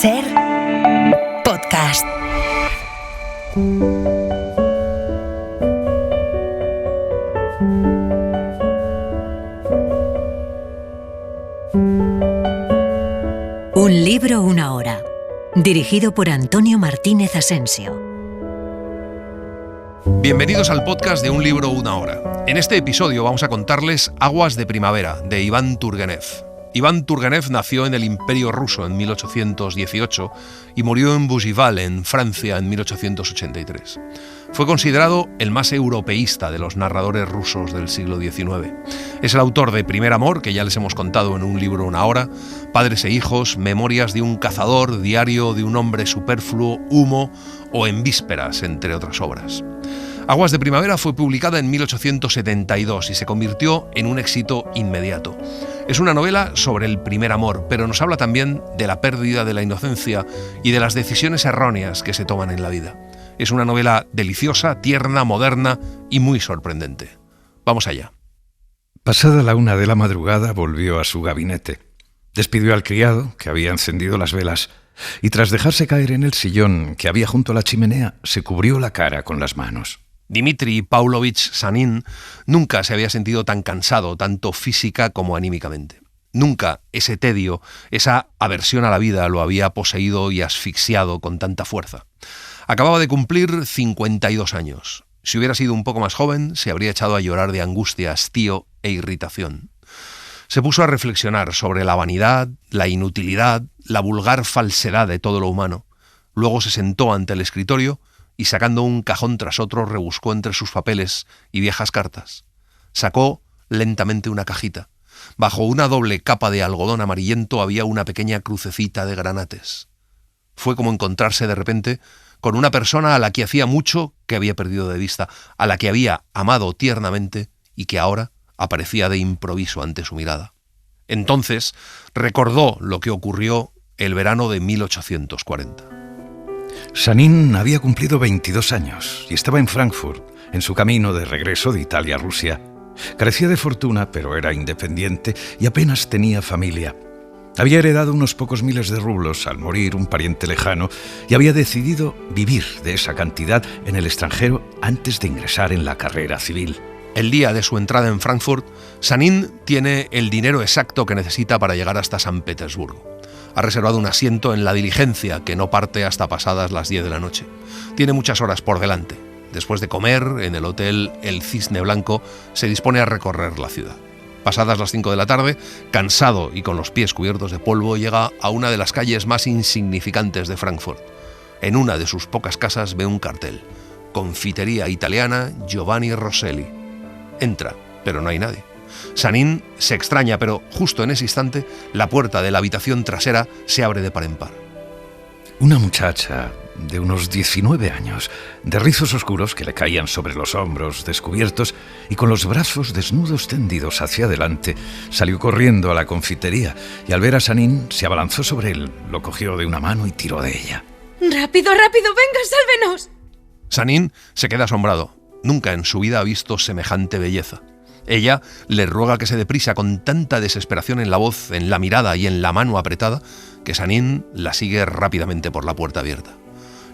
SER Podcast. Un libro, una hora. Dirigido por Antonio Martínez Asensio. Bienvenidos al podcast de Un libro, una hora. En este episodio vamos a contarles Aguas de primavera, de Iván Turgenev. Iván Turgenev nació en el Imperio Ruso en 1818 y murió en Bougival, en Francia, en 1883. Fue considerado el más europeísta de los narradores rusos del siglo XIX. Es el autor de Primer amor, que ya les hemos contado en Un libro, una hora, Padres e hijos, Memorias de un cazador, Diario de un hombre superfluo, Humo o En vísperas, entre otras obras. Aguas de primavera fue publicada en 1872 y se convirtió en un éxito inmediato. Es una novela sobre el primer amor, pero nos habla también de la pérdida de la inocencia y de las decisiones erróneas que se toman en la vida. Es una novela deliciosa, tierna, moderna y muy sorprendente. Vamos allá. Pasada la 1 de la madrugada volvió a su gabinete. Despidió al criado, que había encendido las velas, y tras dejarse caer en el sillón que había junto a la chimenea, se cubrió la cara con las manos. Dmitri Pavlovich Sanin nunca se había sentido tan cansado, tanto física como anímicamente. Nunca ese tedio, esa aversión a la vida lo había poseído y asfixiado con tanta fuerza. Acababa de cumplir 52 años. Si hubiera sido un poco más joven, se habría echado a llorar de angustia, hastío e irritación. Se puso a reflexionar sobre la vanidad, la inutilidad, la vulgar falsedad de todo lo humano. Luego se sentó ante el escritorio y sacando un cajón tras otro rebuscó entre sus papeles y viejas cartas. Sacó lentamente una cajita. Bajo una doble capa de algodón amarillento había una pequeña crucecita de granates. Fue como encontrarse de repente con una persona a la que hacía mucho que había perdido de vista, a la que había amado tiernamente y que ahora aparecía de improviso ante su mirada. Entonces recordó lo que ocurrió el verano de 1840. Sanin había cumplido 22 años y estaba en Frankfurt, en su camino de regreso de Italia a Rusia. Carecía de fortuna, pero era independiente y apenas tenía familia. Había heredado unos pocos miles de rublos al morir un pariente lejano y había decidido vivir de esa cantidad en el extranjero antes de ingresar en la carrera civil. El día de su entrada en Frankfurt, Sanin tiene el dinero exacto que necesita para llegar hasta San Petersburgo. Ha reservado un asiento en la diligencia que no parte hasta pasadas las 10 de la noche. Tiene muchas horas por delante. Después de comer, en el hotel El Cisne Blanco, se dispone a recorrer la ciudad. Pasadas las 5 de la tarde, cansado y con los pies cubiertos de polvo, llega a una de las calles más insignificantes de Frankfurt. En una de sus pocas casas ve un cartel: Confitería italiana Giovanni Rosselli. Entra, pero no hay nadie. Sanin se extraña, pero justo en ese instante la puerta de la habitación trasera se abre de par en par. Una muchacha de unos 19 años, de rizos oscuros que le caían sobre los hombros descubiertos y con los brazos desnudos tendidos hacia adelante, salió corriendo a la confitería y al ver a Sanin se abalanzó sobre él, lo cogió de una mano y tiró de ella. ¡Rápido, rápido! ¡Venga, sálvenos! Sanin se queda asombrado. Nunca en su vida ha visto semejante belleza. Ella le ruega que se dé prisa con tanta desesperación en la voz, en la mirada y en la mano apretada, que Sanin la sigue rápidamente por la puerta abierta.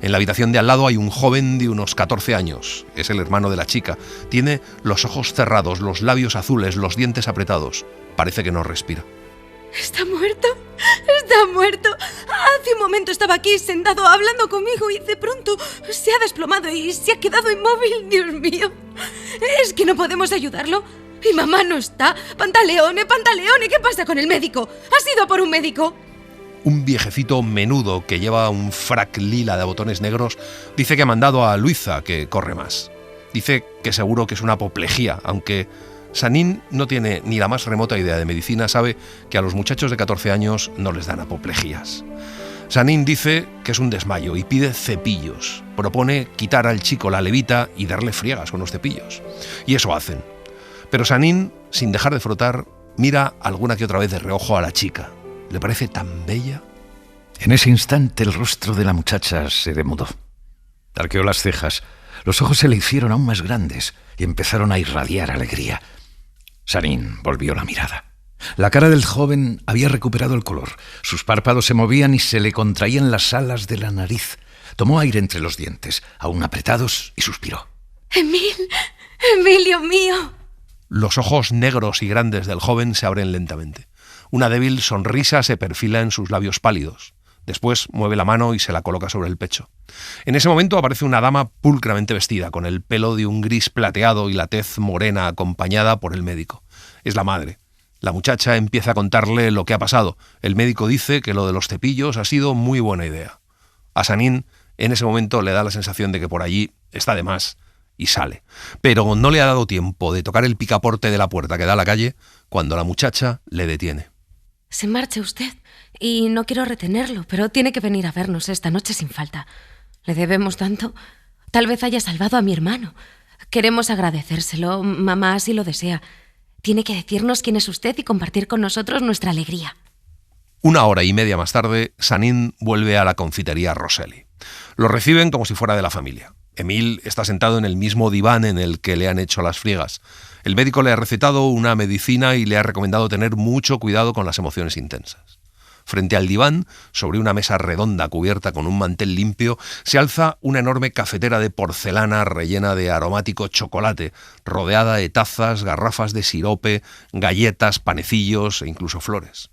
En la habitación de al lado hay un joven de unos 14 años. Es el hermano de la chica. Tiene los ojos cerrados, los labios azules, los dientes apretados. Parece que no respira. ¿Está muerto? ¡Está muerto! Hace un momento estaba aquí sentado hablando conmigo y de pronto se ha desplomado y se ha quedado inmóvil. ¡Dios mío! ¿Es que no podemos ayudarlo? Mi mamá no está. ¡Pantaleone, Pantaleone! ¿Qué pasa con el médico? ¿Has ido por un médico? Un viejecito menudo que lleva un frac lila de botones negros dice que ha mandado a Luisa, que corre más. Dice que seguro que es una apoplejía, aunque Sanin no tiene ni la más remota idea de medicina. Sabe que a los muchachos de 14 años no les dan apoplejías. Sanin dice que es un desmayo y pide cepillos. Propone quitar al chico la levita y darle friegas con los cepillos. Y eso hacen. Pero Sanin, sin dejar de frotar, mira alguna que otra vez de reojo a la chica. ¿Le parece tan bella? En ese instante el rostro de la muchacha se demudó. Arqueó las cejas, los ojos se le hicieron aún más grandes y empezaron a irradiar alegría. Sanin volvió la mirada. La cara del joven había recuperado el color. Sus párpados se movían y se le contraían las alas de la nariz. Tomó aire entre los dientes, aún apretados, y suspiró. Emilio mío. Los ojos negros y grandes del joven se abren lentamente. Una débil sonrisa se perfila en sus labios pálidos. Después mueve la mano y se la coloca sobre el pecho. En ese momento aparece una dama pulcramente vestida, con el pelo de un gris plateado y la tez morena, acompañada por el médico. Es la madre. La muchacha empieza a contarle lo que ha pasado. El médico dice que lo de los cepillos ha sido muy buena idea. A Sanín, en ese momento, le da la sensación de que por allí está de más y sale. Pero no le ha dado tiempo de tocar el picaporte de la puerta que da a la calle cuando la muchacha le detiene. Se marcha usted y no quiero retenerlo, pero tiene que venir a vernos esta noche sin falta. Le debemos tanto. Tal vez haya salvado a mi hermano. Queremos agradecérselo. Mamá así lo desea. Tiene que decirnos quién es usted y compartir con nosotros nuestra alegría. 1 hora y media más tarde, Sanín vuelve a la confitería Rosselli. Lo reciben como si fuera de la familia. Emil está sentado en el mismo diván en el que le han hecho las friegas. El médico le ha recetado una medicina y le ha recomendado tener mucho cuidado con las emociones intensas. Frente al diván, sobre una mesa redonda cubierta con un mantel limpio, se alza una enorme cafetera de porcelana rellena de aromático chocolate, rodeada de tazas, garrafas de sirope, galletas, panecillos e incluso flores.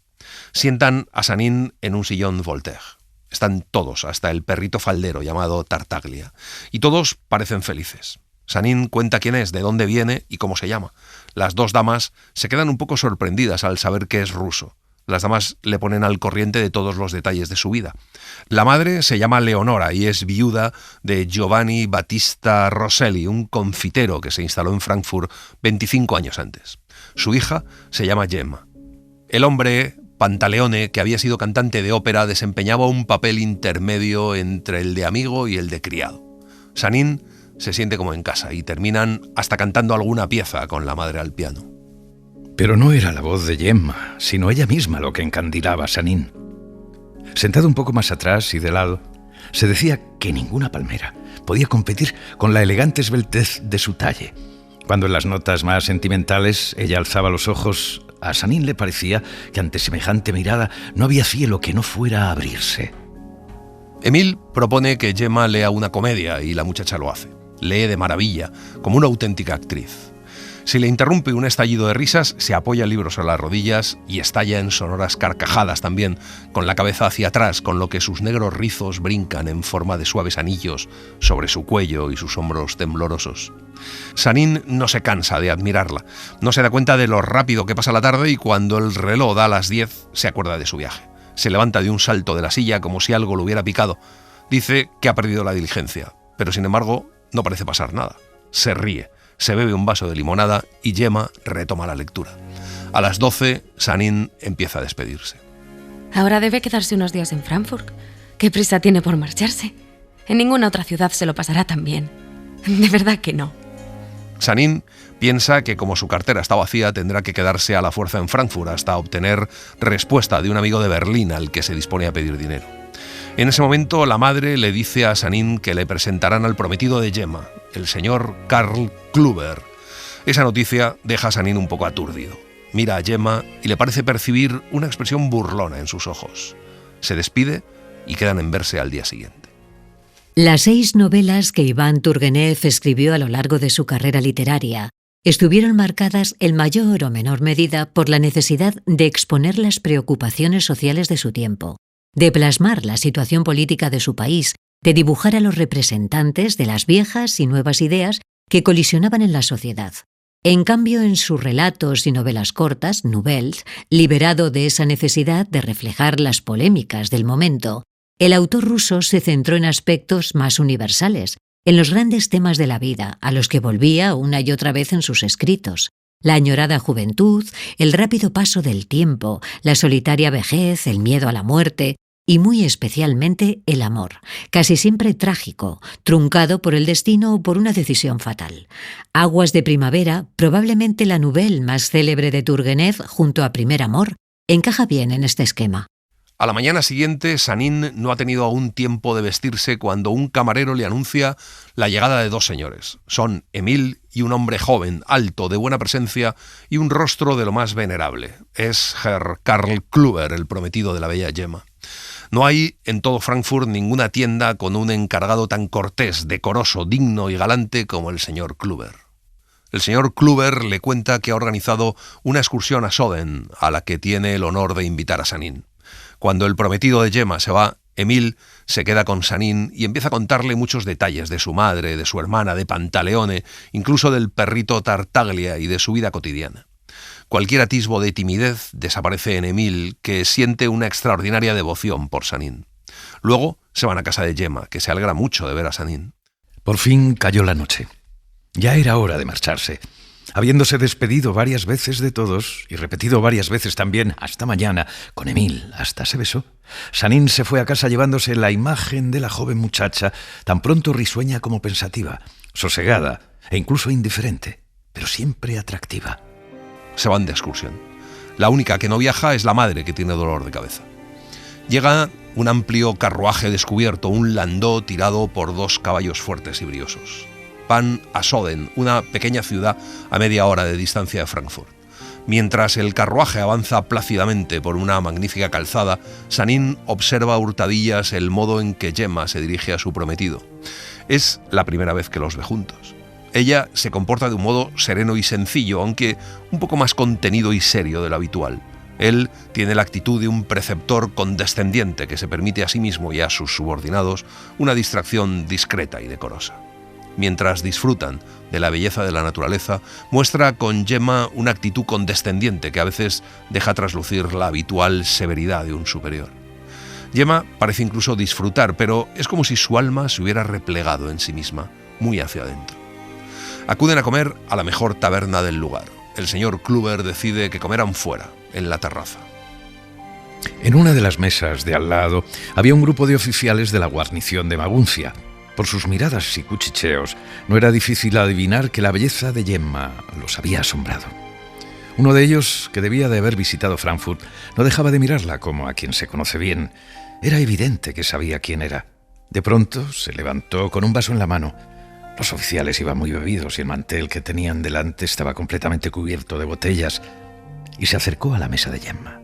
Sientan a Sanín en un sillón Voltaire. Están todos, hasta el perrito faldero llamado Tartaglia, y todos parecen felices. Sanín cuenta quién es, de dónde viene y cómo se llama. Las dos damas se quedan un poco sorprendidas al saber que es ruso. Las damas le ponen al corriente de todos los detalles de su vida. La madre se llama Leonora y es viuda de Giovanni Battista Rosselli, un confitero que se instaló en Frankfurt 25 años antes. Su hija se llama Gemma. El hombre, Pantaleone, que había sido cantante de ópera, desempeñaba un papel intermedio entre el de amigo y el de criado. Sanín se siente como en casa y terminan hasta cantando alguna pieza con la madre al piano. Pero no era la voz de Gemma, sino ella misma lo que encandilaba a Sanín. Sentado un poco más atrás y de lado, se decía que ninguna palmera podía competir con la elegante esbeltez de su talle. Cuando en las notas más sentimentales ella alzaba los ojos, a Sanín le parecía que ante semejante mirada no había cielo que no fuera a abrirse. Emil propone que Gemma lea una comedia y la muchacha lo hace. Lee de maravilla, como una auténtica actriz. Si le interrumpe un estallido de risas, se apoya el libro sobre las rodillas y estalla en sonoras carcajadas también, con la cabeza hacia atrás, con lo que sus negros rizos brincan en forma de suaves anillos sobre su cuello y sus hombros temblorosos. Sanín no se cansa de admirarla, no se da cuenta de lo rápido que pasa la tarde y cuando el reloj da las 10 se acuerda de su viaje. Se levanta de un salto de la silla como si algo lo hubiera picado. Dice que ha perdido la diligencia, pero sin embargo no parece pasar nada. Se ríe, se bebe un vaso de limonada y Gemma retoma la lectura. A las 12, Sanín empieza a despedirse. Ahora debe quedarse unos días en Frankfurt. ¿Qué prisa tiene por marcharse? En ninguna otra ciudad se lo pasará tan bien. De verdad que no. Sanín piensa que como su cartera está vacía tendrá que quedarse a la fuerza en Frankfurt hasta obtener respuesta de un amigo de Berlín al que se dispone a pedir dinero. En ese momento la madre le dice a Sanín que le presentarán al prometido de Gemma, el señor Karl Kluber. Esa noticia deja a Sanín un poco aturdido. Mira a Gemma y le parece percibir una expresión burlona en sus ojos. Se despide y quedan en verse al día siguiente. Las 6 novelas que Iván Turgenev escribió a lo largo de su carrera literaria estuvieron marcadas en mayor o menor medida por la necesidad de exponer las preocupaciones sociales de su tiempo, de plasmar la situación política de su país, de dibujar a los representantes de las viejas y nuevas ideas que colisionaban en la sociedad. En cambio, en sus relatos y novelas cortas, nouvelles, liberado de esa necesidad de reflejar las polémicas del momento, el autor ruso se centró en aspectos más universales, en los grandes temas de la vida, a los que volvía una y otra vez en sus escritos. La añorada juventud, el rápido paso del tiempo, la solitaria vejez, el miedo a la muerte y muy especialmente el amor, casi siempre trágico, truncado por el destino o por una decisión fatal. Aguas de primavera, probablemente la nouvelle más célebre de Turgenev junto a Primer amor, encaja bien en este esquema. A la mañana siguiente, Sanín no ha tenido aún tiempo de vestirse cuando un camarero le anuncia la llegada de dos señores. Son Emil y un hombre joven, alto, de buena presencia y un rostro de lo más venerable. Es Herr Karl Kluber, el prometido de la bella Gemma. No hay en todo Frankfurt ninguna tienda con un encargado tan cortés, decoroso, digno y galante como el señor Kluber. El señor Kluber le cuenta que ha organizado una excursión a Soden, a la que tiene el honor de invitar a Sanín. Cuando el prometido de Gemma se va, Emil se queda con Sanín y empieza a contarle muchos detalles de su madre, de su hermana, de Pantaleone, incluso del perrito Tartaglia y de su vida cotidiana. Cualquier atisbo de timidez desaparece en Emil, que siente una extraordinaria devoción por Sanín. Luego se van a casa de Gemma, que se alegra mucho de ver a Sanín. Por fin cayó la noche. Ya era hora de marcharse. Habiéndose despedido varias veces de todos y repetido varias veces también hasta mañana, con Emil hasta se besó, Sanín se fue a casa llevándose la imagen de la joven muchacha, tan pronto risueña como pensativa, sosegada e incluso indiferente, pero siempre atractiva. Se van de excursión. La única que no viaja es la madre, que tiene dolor de cabeza. Llega un amplio carruaje descubierto, un landó tirado por dos caballos fuertes y briosos. Van a Soden, una pequeña ciudad a media hora de distancia de Frankfurt. Mientras el carruaje avanza plácidamente por una magnífica calzada, Sanín observa a hurtadillas el modo en que Gemma se dirige a su prometido. Es la primera vez que los ve juntos. Ella se comporta de un modo sereno y sencillo, aunque un poco más contenido y serio de lo habitual. Él tiene la actitud de un preceptor condescendiente que se permite a sí mismo y a sus subordinados una distracción discreta y decorosa. Mientras disfrutan de la belleza de la naturaleza, muestra con Gemma una actitud condescendiente que a veces deja traslucir la habitual severidad de un superior. Gemma parece incluso disfrutar, pero es como si su alma se hubiera replegado en sí misma, muy hacia adentro. Acuden a comer a la mejor taberna del lugar. El señor Kluber decide que comerán fuera, en la terraza. En una de las mesas de al lado había un grupo de oficiales de la guarnición de Maguncia. Por sus miradas y cuchicheos, no era difícil adivinar que la belleza de Gemma los había asombrado. Uno de ellos, que debía de haber visitado Frankfurt, no dejaba de mirarla como a quien se conoce bien. Era evidente que sabía quién era. De pronto se levantó con un vaso en la mano. Los oficiales iban muy bebidos y el mantel que tenían delante estaba completamente cubierto de botellas, y se acercó a la mesa de Gemma.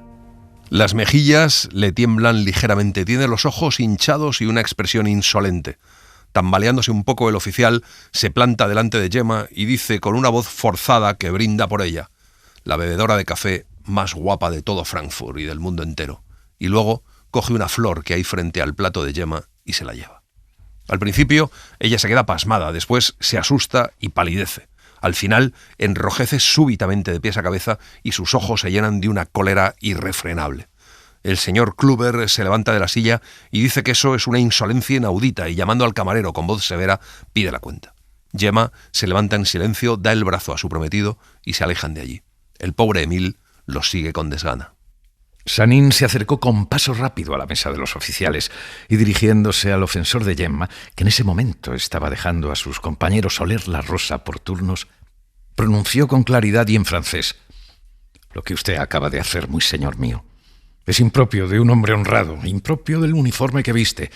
Las mejillas le tiemblan ligeramente, tiene los ojos hinchados y una expresión insolente. Tambaleándose un poco, el oficial se planta delante de Gemma y dice con una voz forzada que brinda por ella, la bebedora de café más guapa de todo Frankfurt y del mundo entero, y luego coge una flor que hay frente al plato de Gemma y se la lleva. Al principio ella se queda pasmada, después se asusta y palidece. Al final enrojece súbitamente de pies a cabeza y sus ojos se llenan de una cólera irrefrenable. El señor Kluber se levanta de la silla y dice que eso es una insolencia inaudita y, llamando al camarero con voz severa, pide la cuenta. Gemma se levanta en silencio, da el brazo a su prometido y se alejan de allí. El pobre Emil los sigue con desgana. Sanín se acercó con paso rápido a la mesa de los oficiales y, dirigiéndose al ofensor de Gemma, que en ese momento estaba dejando a sus compañeros oler la rosa por turnos, pronunció con claridad y en francés: «Lo que usted acaba de hacer, muy señor mío, es impropio de un hombre honrado, impropio del uniforme que viste.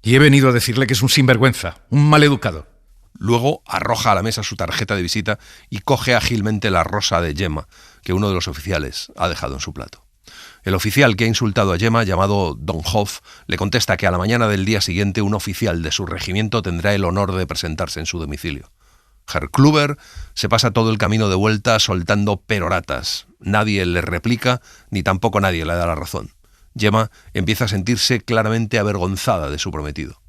Y he venido a decirle que es un sinvergüenza, un maleducado». Luego arroja a la mesa su tarjeta de visita y coge ágilmente la rosa de Gemma, que uno de los oficiales ha dejado en su plato. El oficial que ha insultado a Gemma, llamado Don Hoff, le contesta que a la mañana del día siguiente un oficial de su regimiento tendrá el honor de presentarse en su domicilio. Herr Kluber se pasa todo el camino de vuelta soltando peroratas. Nadie le replica, ni tampoco nadie le da la razón. Gemma empieza a sentirse claramente avergonzada de su prometido.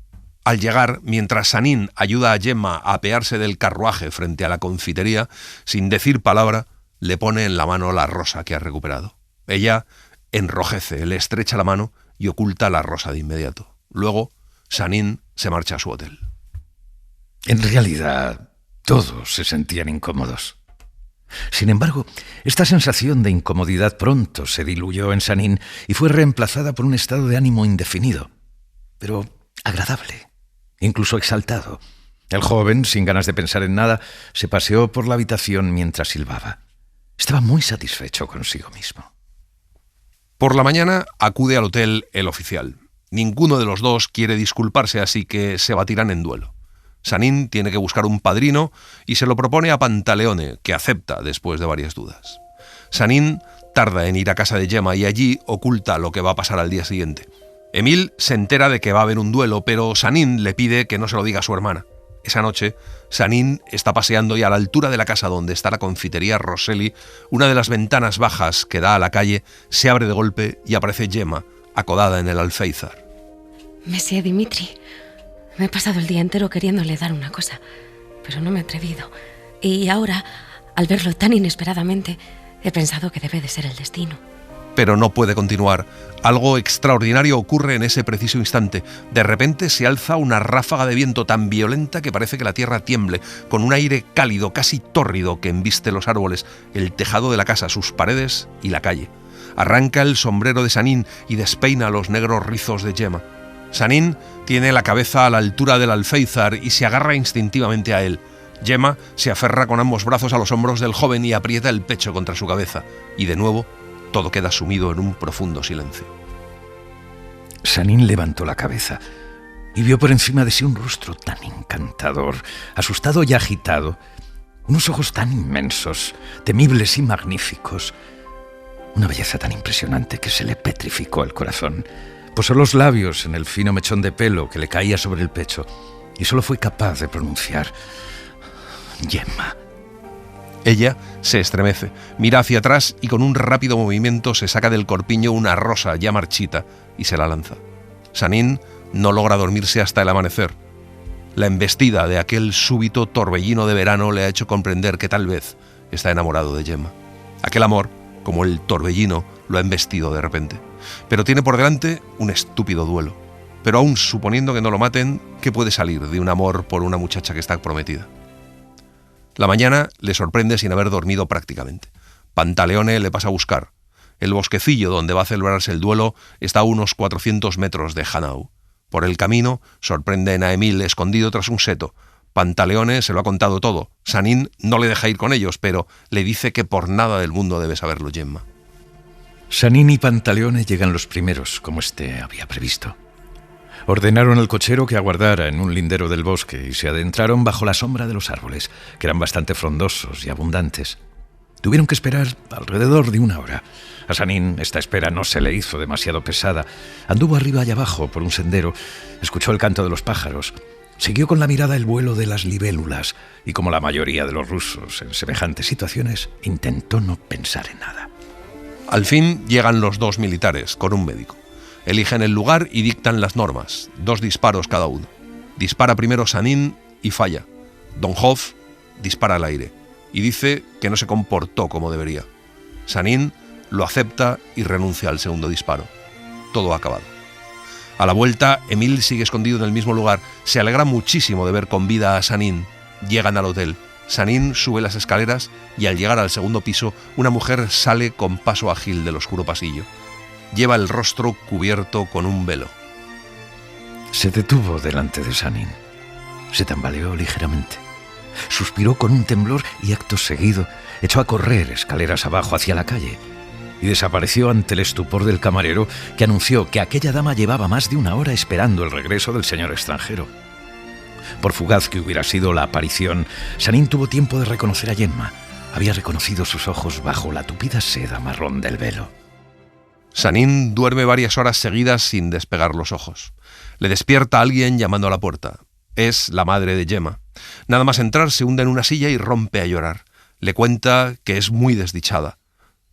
Al llegar, mientras Sanín ayuda a Gemma a apearse del carruaje frente a la confitería, sin decir palabra, le pone en la mano la rosa que ha recuperado. Ella enrojece, le estrecha la mano y oculta la rosa de inmediato. Luego, Sanín se marcha a su hotel. En realidad, todos se sentían incómodos. Sin embargo, esta sensación de incomodidad pronto se diluyó en Sanín y fue reemplazada por un estado de ánimo indefinido, pero agradable, incluso exaltado. El joven, sin ganas de pensar en nada, se paseó por la habitación mientras silbaba. Estaba muy satisfecho consigo mismo. Por la mañana acude al hotel el oficial. Ninguno de los dos quiere disculparse, así que se batirán en duelo. Sanín tiene que buscar un padrino y se lo propone a Pantaleone, que acepta después de varias dudas. Sanín tarda en ir a casa de Gemma y allí oculta lo que va a pasar al día siguiente. Emil se entera de que va a haber un duelo, pero Sanín le pide que no se lo diga a su hermana. Esa noche, Sanín está paseando y a la altura de la casa donde está la confitería Rosselli, una de las ventanas bajas que da a la calle se abre de golpe y aparece Gemma, acodada en el alféizar. Monsieur Dimitri, me he pasado el día entero queriéndole dar una cosa, pero no me he atrevido. Y ahora, al verlo tan inesperadamente, he pensado que debe de ser el destino. Pero no puede continuar. Algo extraordinario ocurre en ese preciso instante. De repente se alza una ráfaga de viento tan violenta que parece que la tierra tiemble, con un aire cálido, casi tórrido, que embiste los árboles, el tejado de la casa, sus paredes y la calle. Arranca el sombrero de Sanín y despeina los negros rizos de Gemma. Sanín tiene la cabeza a la altura del alféizar y se agarra instintivamente a él. Gemma se aferra con ambos brazos a los hombros del joven y aprieta el pecho contra su cabeza. Y de nuevo, todo queda sumido en un profundo silencio. Sanín levantó la cabeza y vio por encima de sí un rostro tan encantador, asustado y agitado, unos ojos tan inmensos, temibles y magníficos, una belleza tan impresionante que se le petrificó el corazón. Posó los labios en el fino mechón de pelo que le caía sobre el pecho y solo fue capaz de pronunciar: Gemma. Ella se estremece, mira hacia atrás y con un rápido movimiento se saca del corpiño una rosa ya marchita y se la lanza. Sanín no logra dormirse hasta el amanecer. La embestida de aquel súbito torbellino de verano le ha hecho comprender que tal vez está enamorado de Gemma. Aquel amor, como el torbellino, lo ha embestido de repente. Pero tiene por delante un estúpido duelo. Pero aún suponiendo que no lo maten, ¿qué puede salir de un amor por una muchacha que está prometida? La mañana le sorprende sin haber dormido prácticamente. Pantaleone le pasa a buscar. El bosquecillo donde va a celebrarse el duelo está a unos 400 metros de Hanau. Por el camino sorprenden a Emil escondido tras un seto. Pantaleone se lo ha contado todo. Sanín no le deja ir con ellos, pero le dice que por nada del mundo debe saberlo Gemma. Sanín y Pantaleone llegan los primeros, como había previsto. Ordenaron al cochero que aguardara en un lindero del bosque y se adentraron bajo la sombra de los árboles, que eran bastante frondosos y abundantes. Tuvieron que esperar alrededor de 1 hora. A Sanín esta espera no se le hizo demasiado pesada. Anduvo arriba y abajo por un sendero, escuchó el canto de los pájaros, siguió con la mirada el vuelo de las libélulas y, como la mayoría de los rusos en semejantes situaciones, intentó no pensar en nada. Al fin llegan los 2 militares con un médico. Eligen el lugar y dictan las normas. 2 disparos cada uno. Dispara primero Sanín y falla. Don Hoff dispara al aire y dice que no se comportó como debería. Sanín lo acepta y renuncia al segundo disparo. Todo ha acabado. A la vuelta, Emil sigue escondido en el mismo lugar. Se alegra muchísimo de ver con vida a Sanín. Llegan al hotel. Sanín sube las escaleras y al llegar al segundo piso, una mujer sale con paso ágil del oscuro pasillo. Lleva el rostro cubierto con un velo. Se detuvo delante de Sanín. Se tambaleó ligeramente. Suspiró con un temblor y acto seguido echó a correr escaleras abajo hacia la calle y desapareció ante el estupor del camarero, que anunció que aquella dama llevaba más de 1 hora esperando el regreso del señor extranjero. Por fugaz que hubiera sido la aparición, Sanín tuvo tiempo de reconocer a Gemma. Había reconocido sus ojos bajo la tupida seda marrón del velo. Sanín duerme varias horas seguidas sin despegar los ojos. Le despierta alguien llamando a la puerta. Es la madre de Gemma. Nada más entrar se hunde en una silla y rompe a llorar. Le cuenta que es muy desdichada.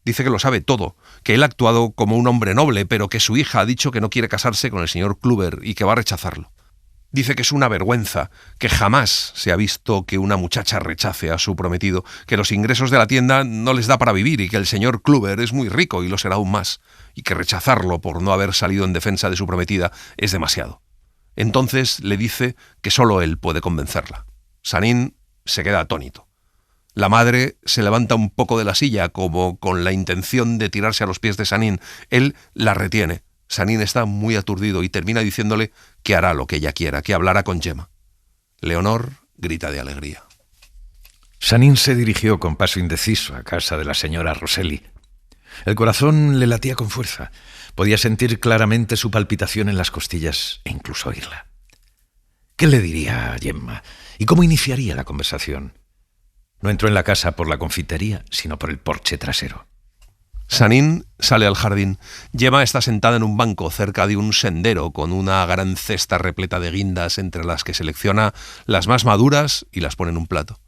Dice que lo sabe todo, que él ha actuado como un hombre noble, pero que su hija ha dicho que no quiere casarse con el señor Kluber y que va a rechazarlo. Dice que es una vergüenza, que jamás se ha visto que una muchacha rechace a su prometido, que los ingresos de la tienda no les da para vivir y que el señor Kluber es muy rico y lo será aún más, y que rechazarlo por no haber salido en defensa de su prometida es demasiado. Entonces le dice que solo él puede convencerla. Sanín se queda atónito. La madre se levanta un poco de la silla, como con la intención de tirarse a los pies de Sanín. Él la retiene. Sanín está muy aturdido y termina diciéndole que hará lo que ella quiera, que hablará con Gemma. Leonor grita de alegría. Sanín se dirigió con paso indeciso a casa de la señora Rosselli. El corazón le latía con fuerza. Podía sentir claramente su palpitación en las costillas e incluso oírla. ¿Qué le diría a Gemma? ¿Y cómo iniciaría la conversación? No entró en la casa por la confitería, sino por el porche trasero. Sanín sale al jardín. Gemma está sentada en un banco cerca de un sendero con una gran cesta repleta de guindas entre las que selecciona las más maduras y las pone en un plato.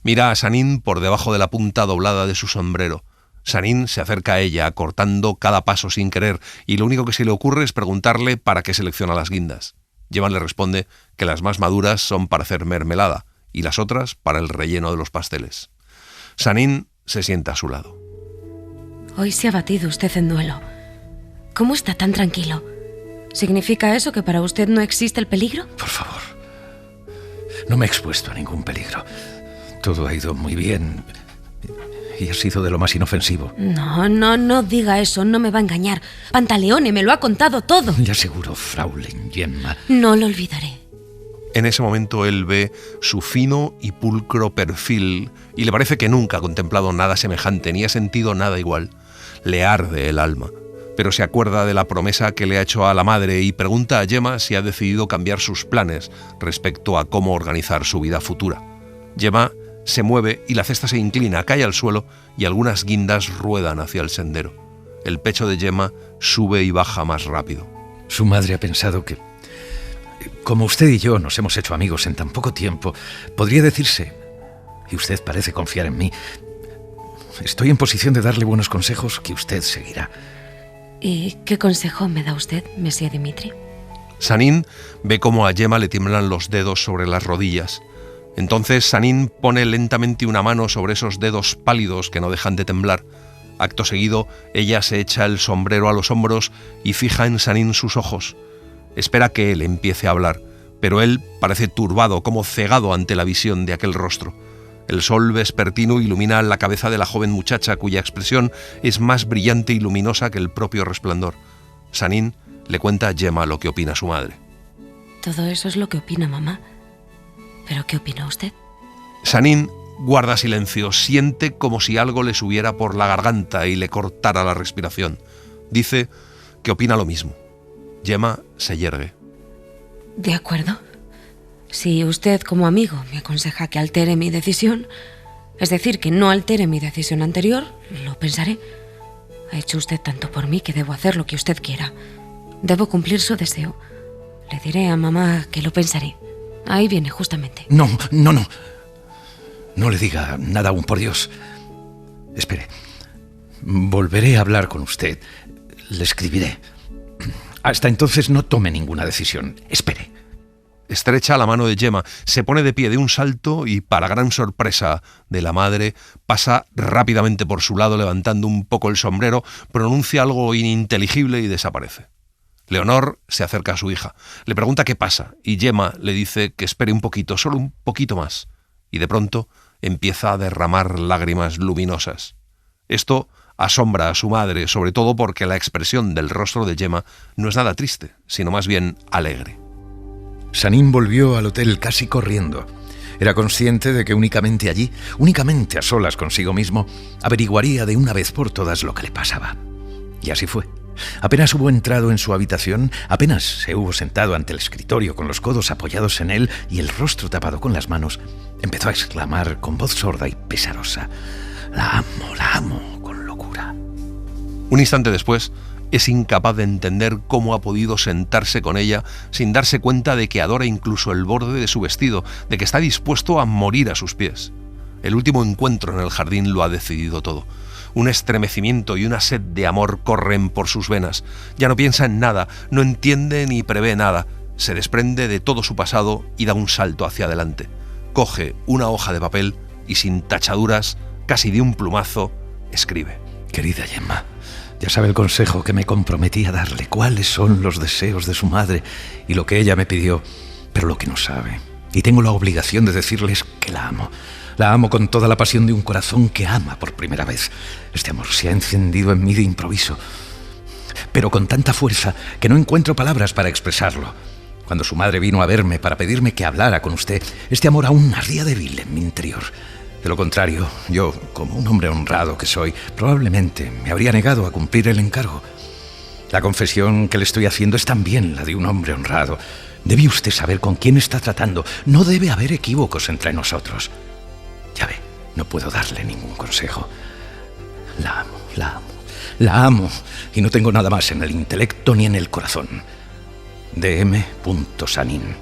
Mira a Sanín por debajo de la punta doblada de su sombrero. Sanín se acerca a ella, cortando cada paso sin querer, y lo único que se le ocurre es preguntarle para qué selecciona las guindas. Gemma le responde que las más maduras son para hacer mermelada y las otras para el relleno de los pasteles. Sanín se sienta a su lado. Hoy se ha batido usted en duelo. ¿Cómo está tan tranquilo? ¿Significa eso que para usted no existe el peligro? Por favor, no me he expuesto a ningún peligro. Todo ha ido muy bien y ha sido de lo más inofensivo. No diga eso, no me va a engañar. Pantaleone me lo ha contado todo. Le aseguro, Fraulein Gemma. No lo olvidaré. En ese momento él ve su fino y pulcro perfil y le parece que nunca ha contemplado nada semejante ni ha sentido nada igual. Le arde el alma, pero se acuerda de la promesa que le ha hecho a la madre y pregunta a Gemma si ha decidido cambiar sus planes respecto a cómo organizar su vida futura. Gemma se mueve y la cesta se inclina, cae al suelo y algunas guindas ruedan hacia el sendero. El pecho de Gemma sube y baja más rápido. Su madre ha pensado que, como usted y yo nos hemos hecho amigos en tan poco tiempo, podría decirse, y usted parece confiar en mí, estoy en posición de darle buenos consejos que usted seguirá. ¿Y qué consejo me da usted, Monsieur Dimitri? Sanín ve cómo a Gemma le tiemblan los dedos sobre las rodillas. Entonces Sanín pone lentamente una mano sobre esos dedos pálidos que no dejan de temblar. Acto seguido, ella se echa el sombrero a los hombros y fija en Sanín sus ojos. Espera que él empiece a hablar, pero él parece turbado, como cegado ante la visión de aquel rostro. El sol vespertino ilumina la cabeza de la joven muchacha, cuya expresión es más brillante y luminosa que el propio resplandor. Sanín le cuenta a Gemma lo que opina su madre. Todo eso es lo que opina mamá. ¿Pero qué opina usted? Sanín guarda silencio, siente como si algo le subiera por la garganta y le cortara la respiración. Dice que opina lo mismo. Gemma se yergue. De acuerdo. Si usted como amigo me aconseja que altere mi decisión, es decir, que no altere mi decisión anterior, lo pensaré. Ha hecho usted tanto por mí que debo hacer lo que usted quiera. Debo cumplir su deseo. Le diré a mamá que lo pensaré. Ahí viene, justamente. No. No le diga nada aún, por Dios. Espere. Volveré a hablar con usted. Le escribiré. Hasta entonces no tome ninguna decisión. Espere. Estrecha la mano de Gemma, se pone de pie de un salto y, para gran sorpresa de la madre, pasa rápidamente por su lado levantando un poco el sombrero, pronuncia algo ininteligible y desaparece. Leonor se acerca a su hija, le pregunta qué pasa y Gemma le dice que espere un poquito, solo un poquito más, y de pronto empieza a derramar lágrimas luminosas. Esto asombra a su madre, sobre todo porque la expresión del rostro de Gemma no es nada triste, sino más bien alegre. Sanín volvió al hotel casi corriendo. Era consciente de que únicamente allí, únicamente a solas consigo mismo, averiguaría de una vez por todas lo que le pasaba. Y así fue. Apenas hubo entrado en su habitación, apenas se hubo sentado ante el escritorio con los codos apoyados en él y el rostro tapado con las manos, empezó a exclamar con voz sorda y pesarosa: la amo, con locura. Un instante después, es incapaz de entender cómo ha podido sentarse con ella sin darse cuenta de que adora incluso el borde de su vestido, de que está dispuesto a morir a sus pies. El último encuentro en el jardín lo ha decidido todo. Un estremecimiento y una sed de amor corren por sus venas. Ya no piensa en nada, no entiende ni prevé nada. Se desprende de todo su pasado y da un salto hacia adelante. Coge una hoja de papel y, sin tachaduras, casi de un plumazo, escribe: Querida Gemma, ya sabe el consejo que me comprometí a darle, cuáles son los deseos de su madre y lo que ella me pidió, pero lo que no sabe. Y tengo la obligación de decirles que la amo. La amo con toda la pasión de un corazón que ama por primera vez. Este amor se ha encendido en mí de improviso, pero con tanta fuerza que no encuentro palabras para expresarlo. Cuando su madre vino a verme para pedirme que hablara con usted, este amor aún ardía débil en mi interior. De lo contrario, yo, como un hombre honrado que soy, probablemente me habría negado a cumplir el encargo. La confesión que le estoy haciendo es también la de un hombre honrado. Debe usted saber con quién está tratando. No debe haber equívocos entre nosotros. Ya ve, no puedo darle ningún consejo. La amo, y no tengo nada más en el intelecto ni en el corazón. D.M. Sanín.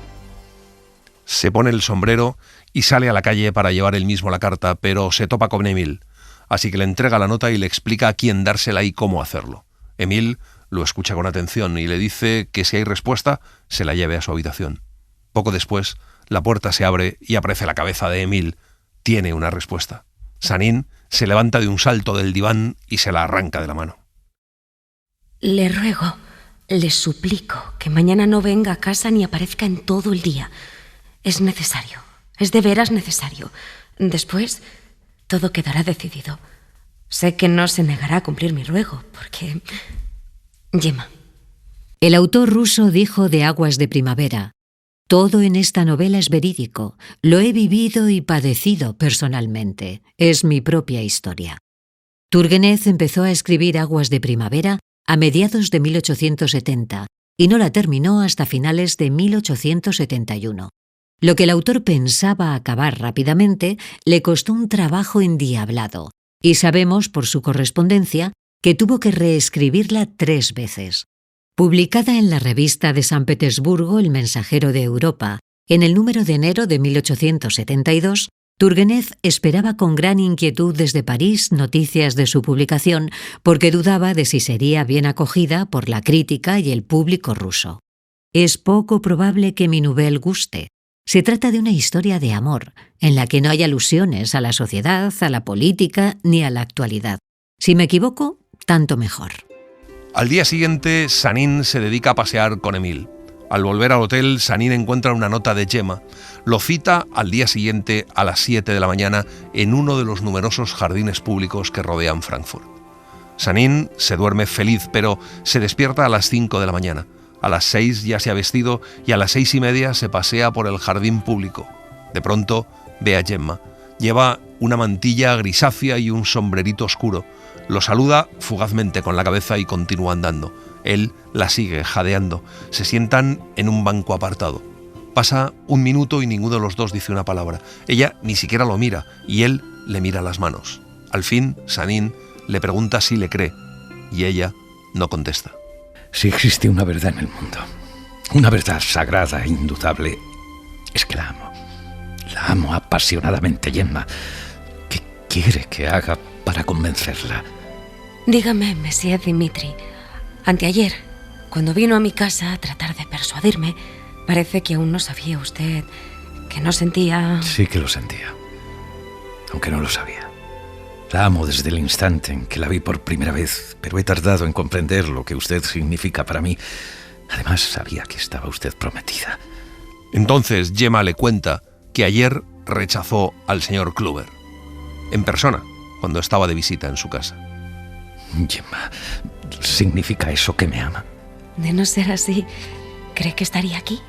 Se pone el sombrero y sale a la calle para llevar él mismo la carta, pero se topa con Emil, así que le entrega la nota y le explica a quién dársela y cómo hacerlo. Emil lo escucha con atención y le dice que si hay respuesta, se la lleve a su habitación. Poco después, la puerta se abre y aparece la cabeza de Emil. Tiene una respuesta. Sanín se levanta de un salto del diván y se la arranca de la mano. Le ruego, le suplico que mañana no venga a casa ni aparezca en todo el día. Es necesario, es de veras necesario. Después, todo quedará decidido. Sé que no se negará a cumplir mi ruego, porque... Gemma. El autor ruso dijo de Aguas de Primavera: todo en esta novela es verídico, lo he vivido y padecido personalmente, es mi propia historia. Turgenev empezó a escribir Aguas de Primavera a mediados de 1870 y no la terminó hasta finales de 1871. Lo que el autor pensaba acabar rápidamente le costó un trabajo endiablado, y sabemos por su correspondencia que tuvo que reescribirla 3 veces. Publicada en la revista de San Petersburgo El Mensajero de Europa, en el número de enero de 1872, Turgenev esperaba con gran inquietud desde París noticias de su publicación, porque dudaba de si sería bien acogida por la crítica y el público ruso. Es poco probable que mi nouvelle guste. Se trata de una historia de amor, en la que no hay alusiones a la sociedad, a la política ni a la actualidad. Si me equivoco, tanto mejor. Al día siguiente, Sanín se dedica a pasear con Emil. Al volver al hotel, Sanín encuentra una nota de Gemma. Lo cita al día siguiente a las 7 de la mañana en uno de los numerosos jardines públicos que rodean Frankfurt. Sanín se duerme feliz, pero se despierta a las 5 de la mañana. A las 6 ya se ha vestido y a las 6:30 se pasea por el jardín público. De pronto ve a Gemma. Lleva una mantilla grisácea y un sombrerito oscuro. Lo saluda fugazmente con la cabeza y continúa andando. Él la sigue jadeando. Se sientan en un banco apartado. Pasa 1 minuto y ninguno de los dos dice una palabra. Ella ni siquiera lo mira y él le mira las manos. Al fin, Sanín le pregunta si le cree y ella no contesta. Si existe una verdad en el mundo, una verdad sagrada e indudable, es que la amo. La amo apasionadamente, Gemma. ¿Qué quiere que haga para convencerla? Dígame, Monsieur Dimitri, anteayer, cuando vino a mi casa a tratar de persuadirme, parece que aún no sabía usted que no sentía... Sí que lo sentía, aunque no lo sabía. La amo desde el instante en que la vi por primera vez, pero he tardado en comprender lo que usted significa para mí. Además, sabía que estaba usted prometida. Entonces Gemma le cuenta que ayer rechazó al señor Kluber, en persona, cuando estaba de visita en su casa. Gemma, ¿significa eso que me ama? De no ser así, ¿cree que estaría aquí?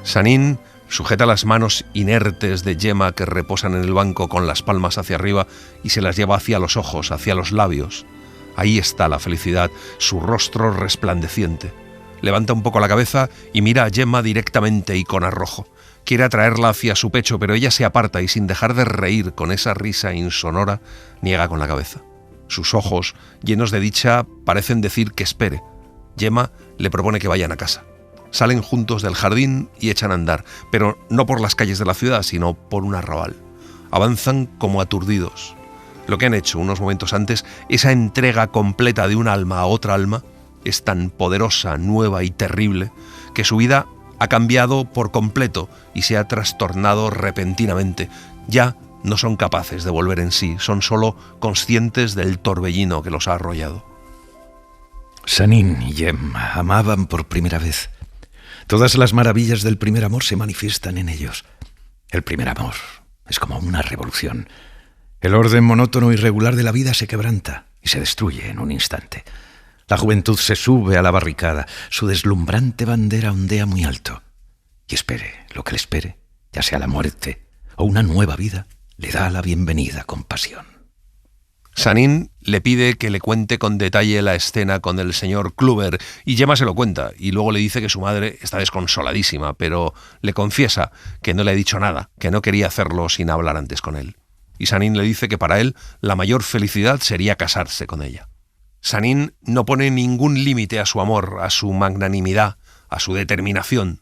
Sanín sujeta las manos inertes de Gemma que reposan en el banco con las palmas hacia arriba y se las lleva hacia los ojos, hacia los labios. Ahí está la felicidad, su rostro resplandeciente. Levanta un poco la cabeza y mira a Gemma directamente y con arrojo. Quiere atraerla hacia su pecho, pero ella se aparta y sin dejar de reír con esa risa insonora, niega con la cabeza. Sus ojos, llenos de dicha, parecen decir que espere. Gemma le propone que vayan a casa. Salen juntos del jardín y echan a andar, pero no por las calles de la ciudad, sino por un arrabal. Avanzan como aturdidos. Lo que han hecho unos momentos antes, esa entrega completa de un alma a otra alma, es tan poderosa, nueva y terrible, que su vida ha cambiado por completo y se ha trastornado repentinamente. Ya no son capaces de volver en sí, son solo conscientes del torbellino que los ha arrollado. Sanín y Gemma amaban por primera vez. Todas las maravillas del primer amor se manifiestan en ellos. El primer amor es como una revolución. El orden monótono y regular de la vida se quebranta y se destruye en un instante. La juventud se sube a la barricada, su deslumbrante bandera ondea muy alto. Y espere lo que le espere, ya sea la muerte o una nueva vida, le da la bienvenida con pasión. Sanín le pide que le cuente con detalle la escena con el señor Kluber y Gemma se lo cuenta y luego le dice que su madre está desconsoladísima, pero le confiesa que no le ha dicho nada, que no quería hacerlo sin hablar antes con él. Y Sanín le dice que para él la mayor felicidad sería casarse con ella. Sanín no pone ningún límite a su amor, a su magnanimidad, a su determinación.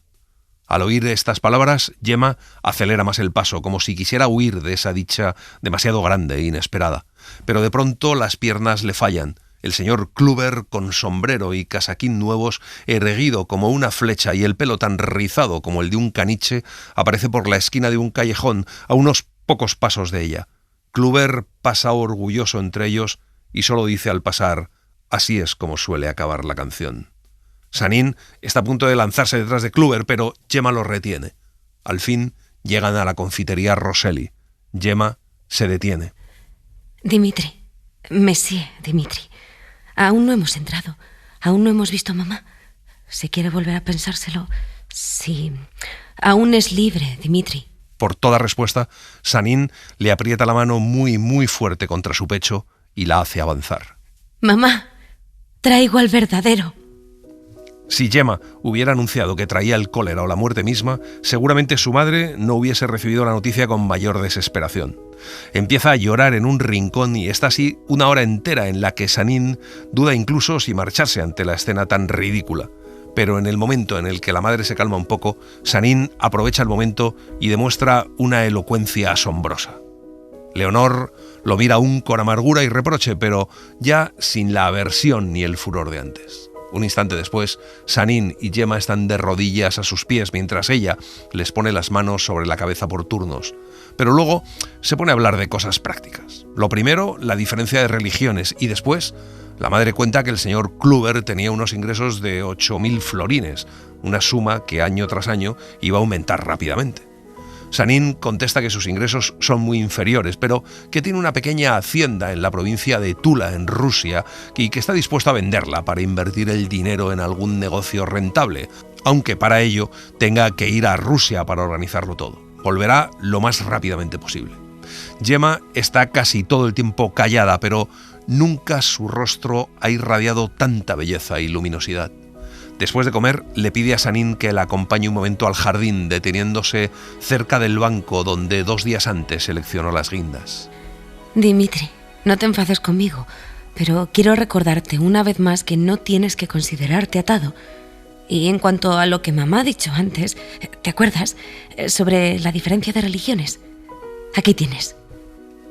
Al oír estas palabras, Gemma acelera más el paso, como si quisiera huir de esa dicha demasiado grande e inesperada. Pero de pronto las piernas le fallan. El señor Kluber, con sombrero y casaquín nuevos, erguido como una flecha y el pelo tan rizado como el de un caniche, aparece por la esquina de un callejón a unos pocos pasos de ella. Kluber pasa orgulloso entre ellos y solo dice al pasar: así es como suele acabar la canción. Sanín está a punto de lanzarse detrás de Kluber, pero Gemma lo retiene. Al fin llegan a la confitería Rosselli. Gemma se detiene. Dimitri, Monsieur Dimitri, aún no hemos entrado, aún no hemos visto a mamá. Si quiere volver a pensárselo, sí, aún es libre, Dimitri. Por toda respuesta, Sanín le aprieta la mano muy, muy fuerte contra su pecho y la hace avanzar. Mamá, traigo al verdadero. Si Gemma hubiera anunciado que traía el cólera o la muerte misma, seguramente su madre no hubiese recibido la noticia con mayor desesperación. Empieza a llorar en un rincón y está así una hora entera en la que Sanín duda incluso si marcharse ante la escena tan ridícula. Pero en el momento en el que la madre se calma un poco, Sanín aprovecha el momento y demuestra una elocuencia asombrosa. Leonor lo mira aún con amargura y reproche, pero ya sin la aversión ni el furor de antes. Un instante después, Sanín y Gemma están de rodillas a sus pies mientras ella les pone las manos sobre la cabeza por turnos. Pero luego se pone a hablar de cosas prácticas. Lo primero, la diferencia de religiones, y después la madre cuenta que el señor Kluber tenía unos ingresos de 8.000 florines, una suma que año tras año iba a aumentar rápidamente. Sanín contesta que sus ingresos son muy inferiores, pero que tiene una pequeña hacienda en la provincia de Tula, en Rusia, y que está dispuesto a venderla para invertir el dinero en algún negocio rentable, aunque para ello tenga que ir a Rusia para organizarlo todo. Volverá lo más rápidamente posible. Gemma está casi todo el tiempo callada, pero nunca su rostro ha irradiado tanta belleza y luminosidad. Después de comer, le pide a Sanín que la acompañe un momento al jardín, deteniéndose cerca del banco donde 2 días antes seleccionó las guindas. Dimitri, no te enfades conmigo, pero quiero recordarte una vez más que no tienes que considerarte atado. Y en cuanto a lo que mamá ha dicho antes, ¿te acuerdas? Sobre la diferencia de religiones. Aquí tienes.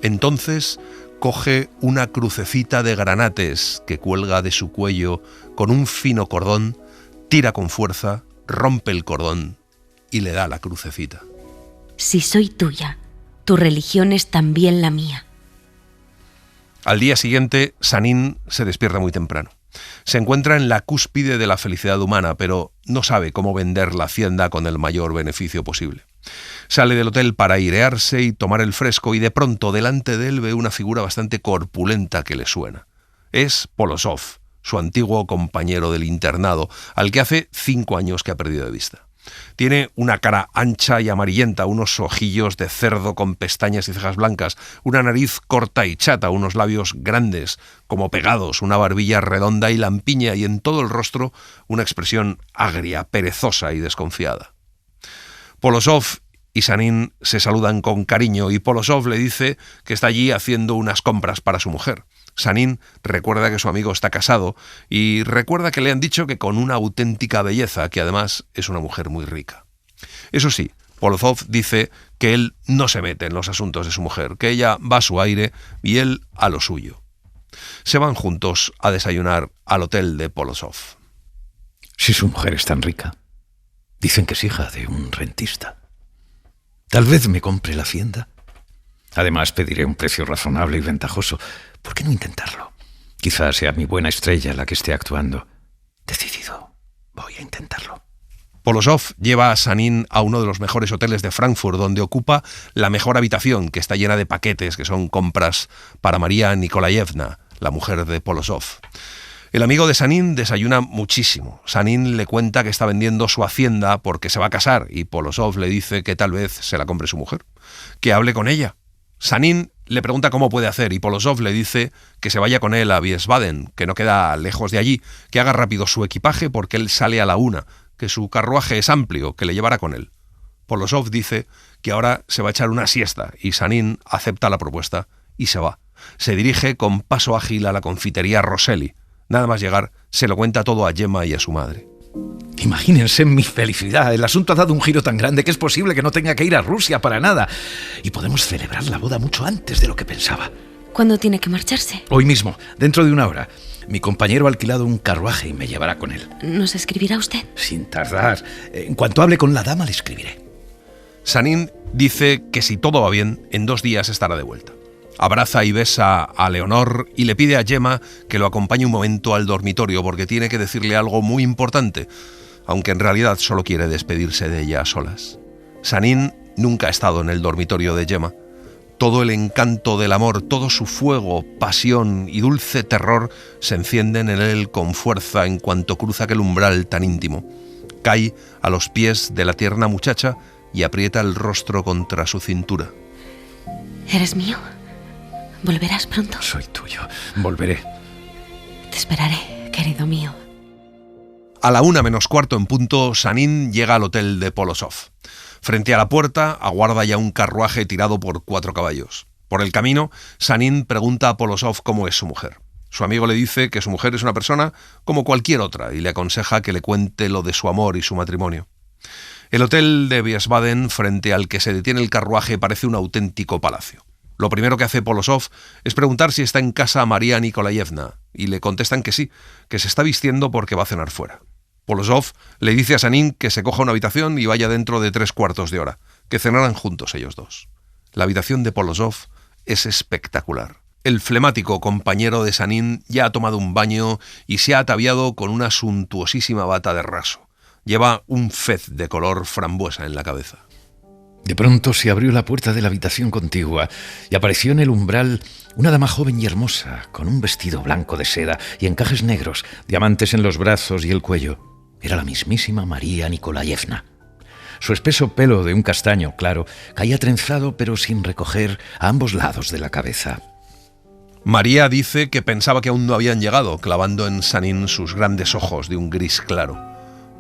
Entonces coge una crucecita de granates que cuelga de su cuello con un fino cordón, tira con fuerza, rompe el cordón y le da la crucecita. Si soy tuya, tu religión es también la mía. Al día siguiente, Sanín se despierta muy temprano. Se encuentra en la cúspide de la felicidad humana, pero no sabe cómo vender la hacienda con el mayor beneficio posible. Sale del hotel para airearse y tomar el fresco y de pronto delante de él ve una figura bastante corpulenta que le suena. Es Polosov, su antiguo compañero del internado, al que hace 5 años que ha perdido de vista. Tiene una cara ancha y amarillenta, unos ojillos de cerdo con pestañas y cejas blancas, una nariz corta y chata, unos labios grandes, como pegados, una barbilla redonda y lampiña y en todo el rostro una expresión agria, perezosa y desconfiada. Polosov y Sanín se saludan con cariño y Polosov le dice que está allí haciendo unas compras para su mujer. Sanín recuerda que su amigo está casado y recuerda que le han dicho que con una auténtica belleza, que además es una mujer muy rica. Eso sí, Polosov dice que él no se mete en los asuntos de su mujer, que ella va a su aire y él a lo suyo. Se van juntos a desayunar al hotel de Polosov. Si su mujer es tan rica, dicen que es hija de un rentista. Tal vez me compre la hacienda. Además, pediré un precio razonable y ventajoso. ¿Por qué no intentarlo? Quizás sea mi buena estrella la que esté actuando. Decidido, voy a intentarlo. Polosov lleva a Sanín a uno de los mejores hoteles de Frankfurt, donde ocupa la mejor habitación, que está llena de paquetes, que son compras para María Nikolayevna, la mujer de Polosov. El amigo de Sanín desayuna muchísimo. Sanín le cuenta que está vendiendo su hacienda porque se va a casar y Polosov le dice que tal vez se la compre su mujer, que hable con ella. Sanín le pregunta cómo puede hacer y Polosov le dice que se vaya con él a Wiesbaden, que no queda lejos de allí, que haga rápido su equipaje porque él sale a la 1, que su carruaje es amplio, que le llevará con él. Polosov dice que ahora se va a echar una siesta y Sanín acepta la propuesta y se va. Se dirige con paso ágil a la confitería Rosselli. Nada más llegar, se lo cuenta todo a Gemma y a su madre. Imagínense mi felicidad. El asunto ha dado un giro tan grande que es posible que no tenga que ir a Rusia para nada. Y podemos celebrar la boda mucho antes de lo que pensaba. ¿Cuándo tiene que marcharse? Hoy mismo, dentro de 1 hora. Mi compañero ha alquilado un carruaje y me llevará con él. ¿Nos escribirá usted? Sin tardar. En cuanto hable con la dama, le escribiré. Sanín dice que si todo va bien, en 2 días estará de vuelta. Abraza y besa a Leonor y le pide a Gemma que lo acompañe un momento al dormitorio porque tiene que decirle algo muy importante, aunque en realidad solo quiere despedirse de ella a solas. Sanín nunca ha estado en el dormitorio de Gemma. Todo el encanto del amor, todo su fuego, pasión y dulce terror se encienden en él con fuerza en cuanto cruza aquel umbral tan íntimo. Cae a los pies de la tierna muchacha y aprieta el rostro contra su cintura. ¿Eres mío? ¿Volverás pronto? Soy tuyo. Volveré. Te esperaré, querido mío. A la 1:15 en punto, Sanín llega al hotel de Polosov. Frente a la puerta aguarda ya un carruaje tirado por 4 caballos. Por el camino, Sanín pregunta a Polosov cómo es su mujer. Su amigo le dice que su mujer es una persona como cualquier otra y le aconseja que le cuente lo de su amor y su matrimonio. El hotel de Wiesbaden, frente al que se detiene el carruaje, parece un auténtico palacio. Lo primero que hace Polosov es preguntar si está en casa María Nikolayevna, y le contestan que sí, que se está vistiendo porque va a cenar fuera. Polosov le dice a Sanín que se coja una habitación y vaya dentro de 3/4 de hora, que cenarán juntos ellos dos. La habitación de Polosov es espectacular. El flemático compañero de Sanín ya ha tomado un baño y se ha ataviado con una suntuosísima bata de raso. Lleva un fez de color frambuesa en la cabeza. De pronto se abrió la puerta de la habitación contigua y apareció en el umbral una dama joven y hermosa, con un vestido blanco de seda y encajes negros, diamantes en los brazos y el cuello. Era la mismísima María Nikolayevna. Su espeso pelo de un castaño claro caía trenzado pero sin recoger a ambos lados de la cabeza. María dice que pensaba que aún no habían llegado, clavando en Sanín sus grandes ojos de un gris claro.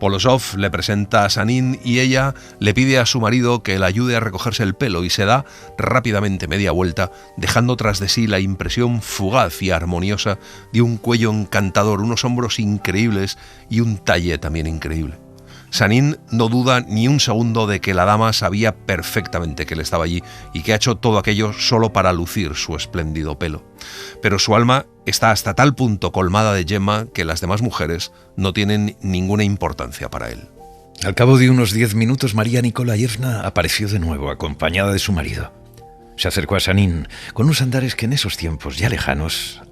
Polosov le presenta a Sanín y ella le pide a su marido que la ayude a recogerse el pelo y se da rápidamente media vuelta, dejando tras de sí la impresión fugaz y armoniosa de un cuello encantador, unos hombros increíbles y un talle también increíble. Sanín no duda ni un segundo de que la dama sabía perfectamente que él estaba allí y que ha hecho todo aquello solo para lucir su espléndido pelo. Pero su alma está hasta tal punto colmada de Gemma que las demás mujeres no tienen ninguna importancia para él. Al cabo de unos 10 minutos, María Nikolayevna apareció de nuevo, acompañada de su marido. Se acercó a Sanín con unos andares que en esos tiempos ya lejanos,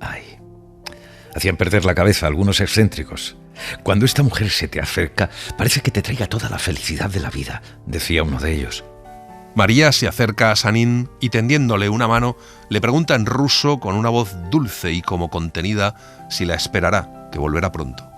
hacían perder la cabeza a algunos excéntricos. Cuando esta mujer se te acerca, parece que te traiga toda la felicidad de la vida, decía uno de ellos. María se acerca a Sanín y tendiéndole una mano, le pregunta en ruso con una voz dulce y como contenida si la esperará, que volverá pronto.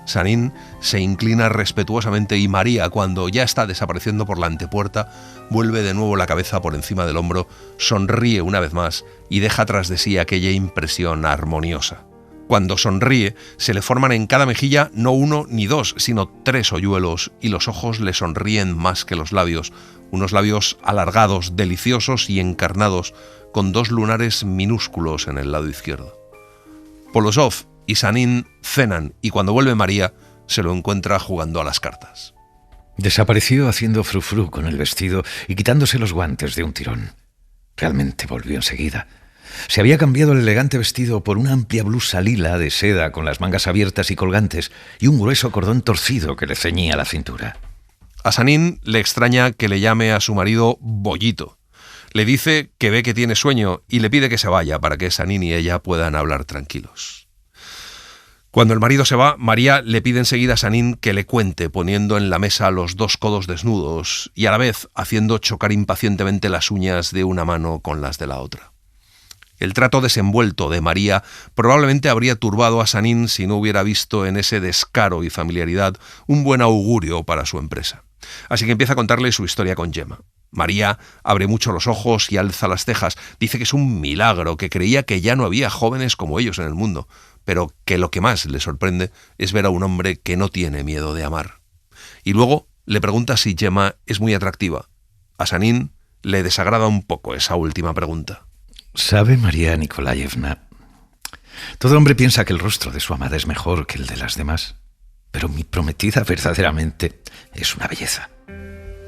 Sanín se inclina respetuosamente y María, cuando ya está desapareciendo por la antepuerta, vuelve de nuevo la cabeza por encima del hombro, sonríe una vez más y deja tras de sí aquella impresión armoniosa. Cuando sonríe, se le forman en cada mejilla no 1 ni 2, sino 3 hoyuelos, y los ojos le sonríen más que los labios, unos labios alargados, deliciosos y encarnados, con 2 lunares minúsculos en el lado izquierdo. Polosov y Sanín cenan, y cuando vuelve María, se lo encuentra jugando a las cartas. Desapareció haciendo frufru con el vestido y quitándose los guantes de un tirón. Realmente volvió enseguida. Se había cambiado el elegante vestido por una amplia blusa lila de seda con las mangas abiertas y colgantes y un grueso cordón torcido que le ceñía la cintura. A Sanín le extraña que le llame a su marido Bollito. Le dice que ve que tiene sueño y le pide que se vaya para que Sanín y ella puedan hablar tranquilos. Cuando el marido se va, María le pide enseguida a Sanín que le cuente, poniendo en la mesa los 2 codos desnudos y a la vez haciendo chocar impacientemente las uñas de una mano con las de la otra. El trato desenvuelto de María probablemente habría turbado a Sanín si no hubiera visto en ese descaro y familiaridad un buen augurio para su empresa. Así que empieza a contarle su historia con Gemma. María abre mucho los ojos y alza las cejas. Dice que es un milagro, que creía que ya no había jóvenes como ellos en el mundo, pero que lo que más le sorprende es ver a un hombre que no tiene miedo de amar. Y luego le pregunta si Gemma es muy atractiva. A Sanín le desagrada un poco esa última pregunta. ¿Sabe, María Nikolayevna? Todo hombre piensa que el rostro de su amada es mejor que el de las demás, pero mi prometida verdaderamente es una belleza.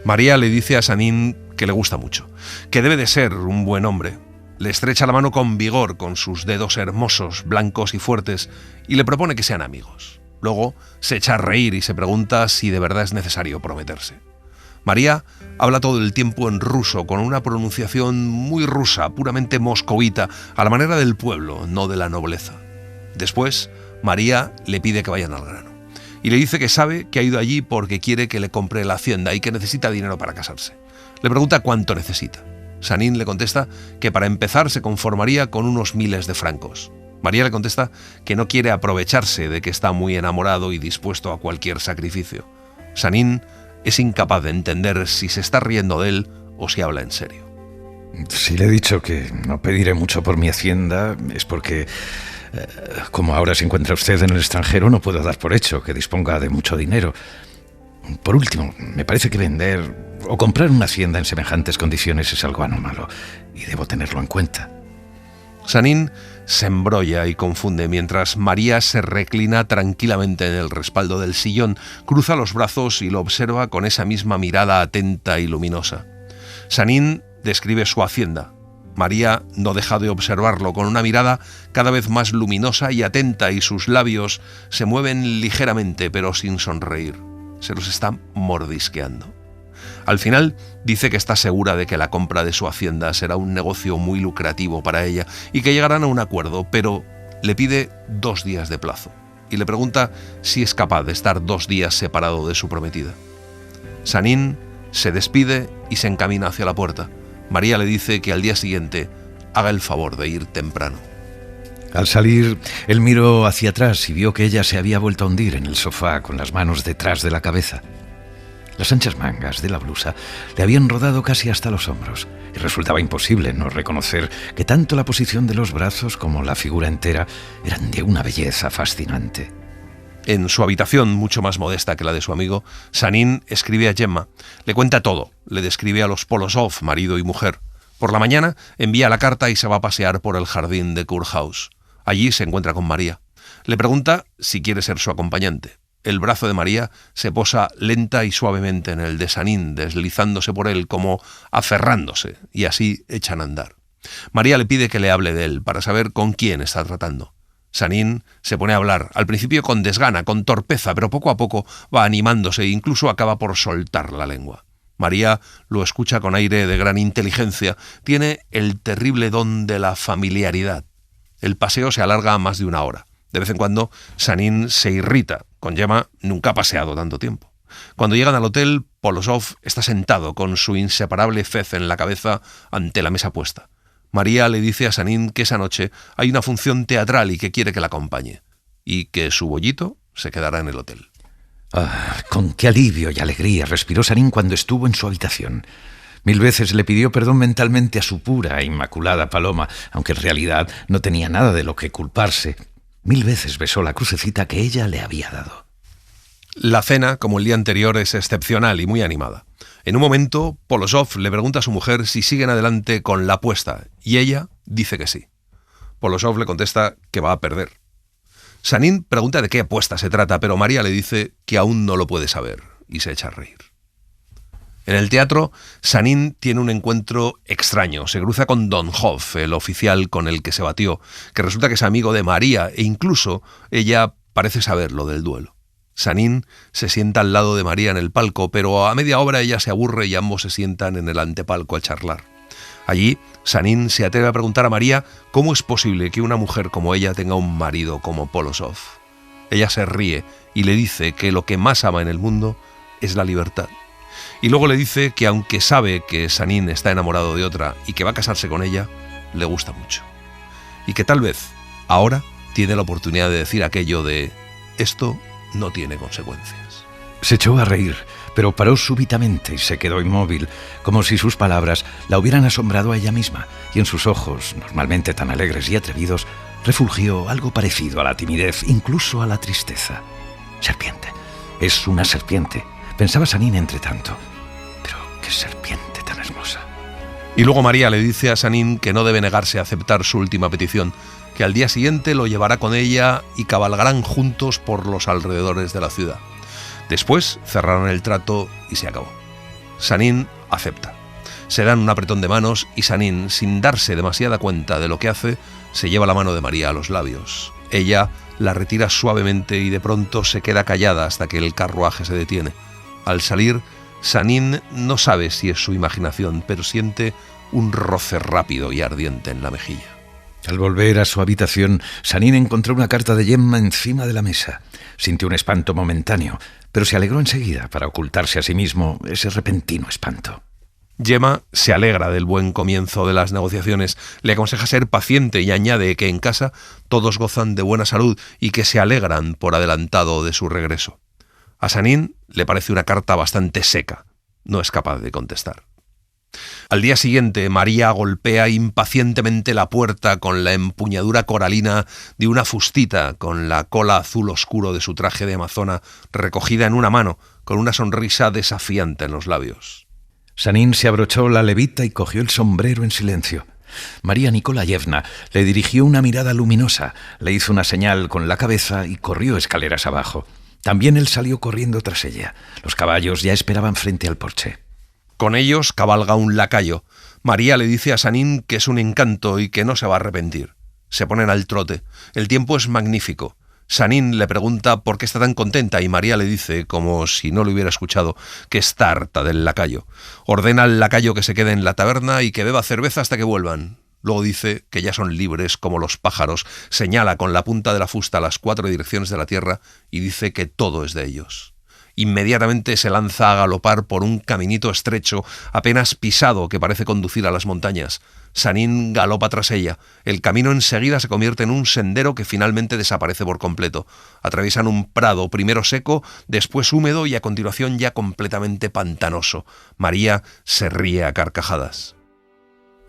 María le dice a Sanín que le gusta mucho, que debe de ser un buen hombre. Le estrecha la mano con vigor, con sus dedos hermosos, blancos y fuertes, y le propone que sean amigos. Luego se echa a reír y se pregunta si de verdad es necesario prometerse. María habla todo el tiempo en ruso, con una pronunciación muy rusa, puramente moscovita, a la manera del pueblo, no de la nobleza. Después, María le pide que vayan al grano. Y le dice que sabe que ha ido allí porque quiere que le compre la hacienda y que necesita dinero para casarse. Le pregunta cuánto necesita. Sanín le contesta que para empezar se conformaría con unos miles de francos. María le contesta que no quiere aprovecharse de que está muy enamorado y dispuesto a cualquier sacrificio. Sanín es incapaz de entender si se está riendo de él o si habla en serio. Si le he dicho que no pediré mucho por mi hacienda, es porque, como ahora se encuentra usted en el extranjero, no puedo dar por hecho que disponga de mucho dinero. Por último, me parece que vender o comprar una hacienda en semejantes condiciones es algo anómalo y debo tenerlo en cuenta. Sanín se embrolla y confunde mientras María se reclina tranquilamente en el respaldo del sillón, cruza los brazos y lo observa con esa misma mirada atenta y luminosa. Sanín describe su hacienda. María no deja de observarlo con una mirada cada vez más luminosa y atenta, y sus labios se mueven ligeramente pero sin sonreír. Se los está mordisqueando. Al final dice que está segura de que la compra de su hacienda será un negocio muy lucrativo para ella y que llegarán a un acuerdo, pero le pide 2 días de plazo y le pregunta si es capaz de estar 2 días separado de su prometida. Sanín se despide y se encamina hacia la puerta. María le dice que al día siguiente haga el favor de ir temprano. Al salir, él miró hacia atrás y vio que ella se había vuelto a hundir en el sofá con las manos detrás de la cabeza. Las anchas mangas de la blusa le habían rodado casi hasta los hombros y resultaba imposible no reconocer que tanto la posición de los brazos como la figura entera eran de una belleza fascinante. En su habitación, mucho más modesta que la de su amigo, Sanín escribe a Gemma. Le cuenta todo, le describe a los Polosov, marido y mujer. Por la mañana envía la carta y se va a pasear por el jardín de Kurhaus. Allí se encuentra con María. Le pregunta si quiere ser su acompañante. El brazo de María se posa lenta y suavemente en el de Sanín, deslizándose por él como aferrándose, y así echan a andar. María le pide que le hable de él para saber con quién está tratando. Sanín se pone a hablar, al principio con desgana, con torpeza, pero poco a poco va animándose e incluso acaba por soltar la lengua. María lo escucha con aire de gran inteligencia. Tiene el terrible don de la familiaridad. El paseo se alarga a más de 1 hora. De vez en cuando, Sanín se irrita. Con Gemma nunca ha paseado tanto tiempo. Cuando llegan al hotel, Polosov está sentado con su inseparable fez en la cabeza ante la mesa puesta. María le dice a Sanín que esa noche hay una función teatral y que quiere que la acompañe, y que su bollito se quedará en el hotel. Con qué alivio y alegría respiró Sanín cuando estuvo en su habitación. 1000 veces le pidió perdón mentalmente a su pura e inmaculada Paloma, aunque en realidad no tenía nada de lo que culparse. 1000 veces besó la crucecita que ella le había dado. La cena, como el día anterior, es excepcional y muy animada. En un momento, Polosov le pregunta a su mujer si siguen adelante con la apuesta, y ella dice que sí. Polosov le contesta que va a perder. Sanín pregunta de qué apuesta se trata, pero María le dice que aún no lo puede saber, y se echa a reír. En el teatro, Sanín tiene un encuentro extraño. Se cruza con Don Hoff, el oficial con el que se batió, que resulta que es amigo de María, e incluso ella parece saber lo del duelo. Sanín se sienta al lado de María en el palco, pero a media obra ella se aburre y ambos se sientan en el antepalco a charlar. Allí, Sanín se atreve a preguntar a María cómo es posible que una mujer como ella tenga un marido como Polosov. Ella se ríe y le dice que lo que más ama en el mundo es la libertad. Y luego le dice que aunque sabe que Sanín está enamorado de otra y que va a casarse con ella, le gusta mucho. Y que tal vez, ahora, tiene la oportunidad de decir aquello de «esto no tiene consecuencias». Se echó a reír, pero paró súbitamente y se quedó inmóvil, como si sus palabras la hubieran asombrado a ella misma, y en sus ojos, normalmente tan alegres y atrevidos, refulgió algo parecido a la timidez, incluso a la tristeza. «Serpiente. Es una serpiente», pensaba Sanín entre tanto. «Pero qué serpiente tan hermosa». Y luego María le dice a Sanín que no debe negarse a aceptar su última petición, que al día siguiente lo llevará con ella y cabalgarán juntos por los alrededores de la ciudad. Después cerraron el trato y se acabó. Sanín acepta. Se dan un apretón de manos y Sanín, sin darse demasiada cuenta de lo que hace, se lleva la mano de María a los labios. Ella la retira suavemente y de pronto se queda callada hasta que el carruaje se detiene. Al salir, Sanín no sabe si es su imaginación, pero siente un roce rápido y ardiente en la mejilla. Al volver a su habitación, Sanín encontró una carta de Gemma encima de la mesa. Sintió un espanto momentáneo, pero se alegró enseguida para ocultarse a sí mismo ese repentino espanto. Gemma se alegra del buen comienzo de las negociaciones, le aconseja ser paciente y añade que en casa todos gozan de buena salud y que se alegran por adelantado de su regreso. A Sanín le parece una carta bastante seca, no es capaz de contestar. Al día siguiente, María golpea impacientemente la puerta con la empuñadura coralina de una fustita con la cola azul oscuro de su traje de amazona recogida en una mano, con una sonrisa desafiante en los labios. Sanín se abrochó la levita y cogió el sombrero en silencio. María Nikolayevna le dirigió una mirada luminosa, le hizo una señal con la cabeza y corrió escaleras abajo. También él salió corriendo tras ella. Los caballos ya esperaban frente al porche. Con ellos cabalga un lacayo. María le dice a Sanín que es un encanto y que no se va a arrepentir. Se ponen al trote. El tiempo es magnífico. Sanín le pregunta por qué está tan contenta y María le dice, como si no lo hubiera escuchado, que está harta del lacayo. Ordena al lacayo que se quede en la taberna y que beba cerveza hasta que vuelvan. Luego dice que ya son libres como los pájaros, señala con la punta de la fusta las 4 direcciones de la tierra y dice que todo es de ellos. Inmediatamente se lanza a galopar por un caminito estrecho, apenas pisado, que parece conducir a las montañas. Sanín galopa tras ella. El camino enseguida se convierte en un sendero que finalmente desaparece por completo. Atraviesan un prado, primero seco, después húmedo y a continuación ya completamente pantanoso. María se ríe a carcajadas.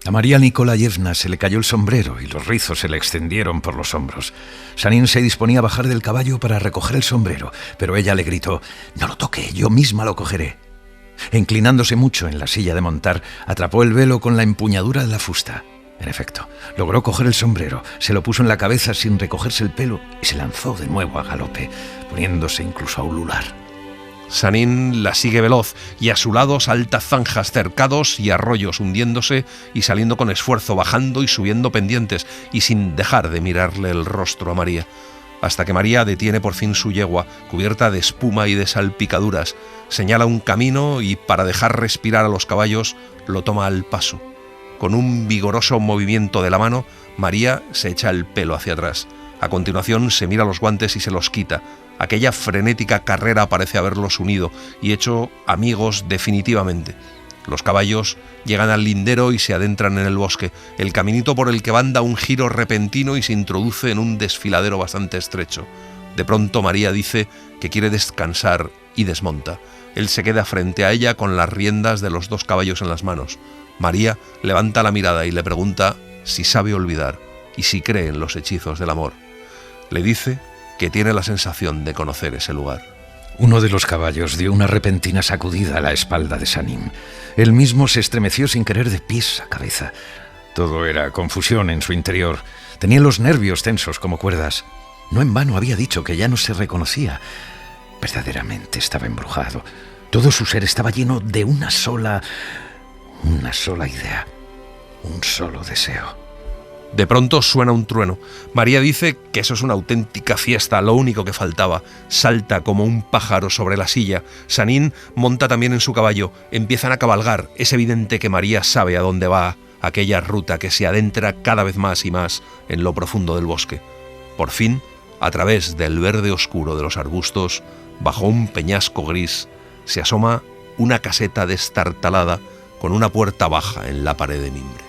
A María Nikolayevna se le cayó el sombrero y los rizos se le extendieron por los hombros. Sanín se disponía a bajar del caballo para recoger el sombrero, pero ella le gritó: «No lo toque, yo misma lo cogeré». Inclinándose mucho en la silla de montar, atrapó el velo con la empuñadura de la fusta. En efecto, logró coger el sombrero, se lo puso en la cabeza sin recogerse el pelo y se lanzó de nuevo a galope, poniéndose incluso a ulular. Sanín la sigue veloz y a su lado salta zanjas, cercados y arroyos, hundiéndose y saliendo con esfuerzo, bajando y subiendo pendientes y sin dejar de mirarle el rostro a María. Hasta que María detiene por fin su yegua, cubierta de espuma y de salpicaduras, señala un camino y, para dejar respirar a los caballos, lo toma al paso. Con un vigoroso movimiento de la mano, María se echa el pelo hacia atrás. A continuación se mira los guantes y se los quita. Aquella frenética carrera parece haberlos unido y hecho amigos definitivamente. Los caballos llegan al lindero y se adentran en el bosque. El caminito por el que van da un giro repentino y se introduce en un desfiladero bastante estrecho. De pronto María dice que quiere descansar y desmonta. Él se queda frente a ella con las riendas de los 2 caballos en las manos. María levanta la mirada y le pregunta si sabe olvidar y si cree en los hechizos del amor. Le dice que tiene la sensación de conocer ese lugar. Uno de los caballos dio una repentina sacudida a la espalda de Sanín. Él mismo se estremeció sin querer de pies a cabeza. Todo era confusión en su interior. Tenía los nervios tensos como cuerdas. No en vano había dicho que ya no se reconocía. Verdaderamente estaba embrujado. Todo su ser estaba lleno de una sola idea, un solo deseo. De pronto suena un trueno. María dice que eso es una auténtica fiesta, lo único que faltaba. Salta como un pájaro sobre la silla. Sanín monta también en su caballo. Empiezan a cabalgar. Es evidente que María sabe a dónde va, aquella ruta que se adentra cada vez más y más en lo profundo del bosque. Por fin, a través del verde oscuro de los arbustos, bajo un peñasco gris, se asoma una caseta destartalada con una puerta baja en la pared de mimbre.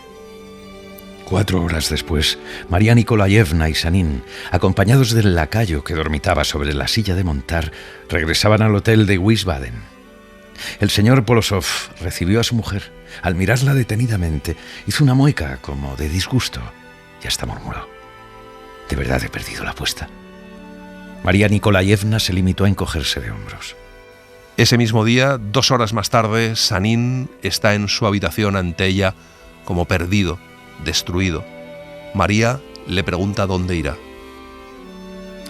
4 horas después, María Nikolayevna y Sanín, acompañados del lacayo que dormitaba sobre la silla de montar, regresaban al hotel de Wiesbaden. El señor Polosov recibió a su mujer. Al mirarla detenidamente, hizo una mueca como de disgusto y hasta murmuró: «De verdad he perdido la apuesta». María Nikolayevna se limitó a encogerse de hombros. Ese mismo día, 2 horas más tarde, Sanin está en su habitación ante ella, como perdido, destruido. María le pregunta dónde irá.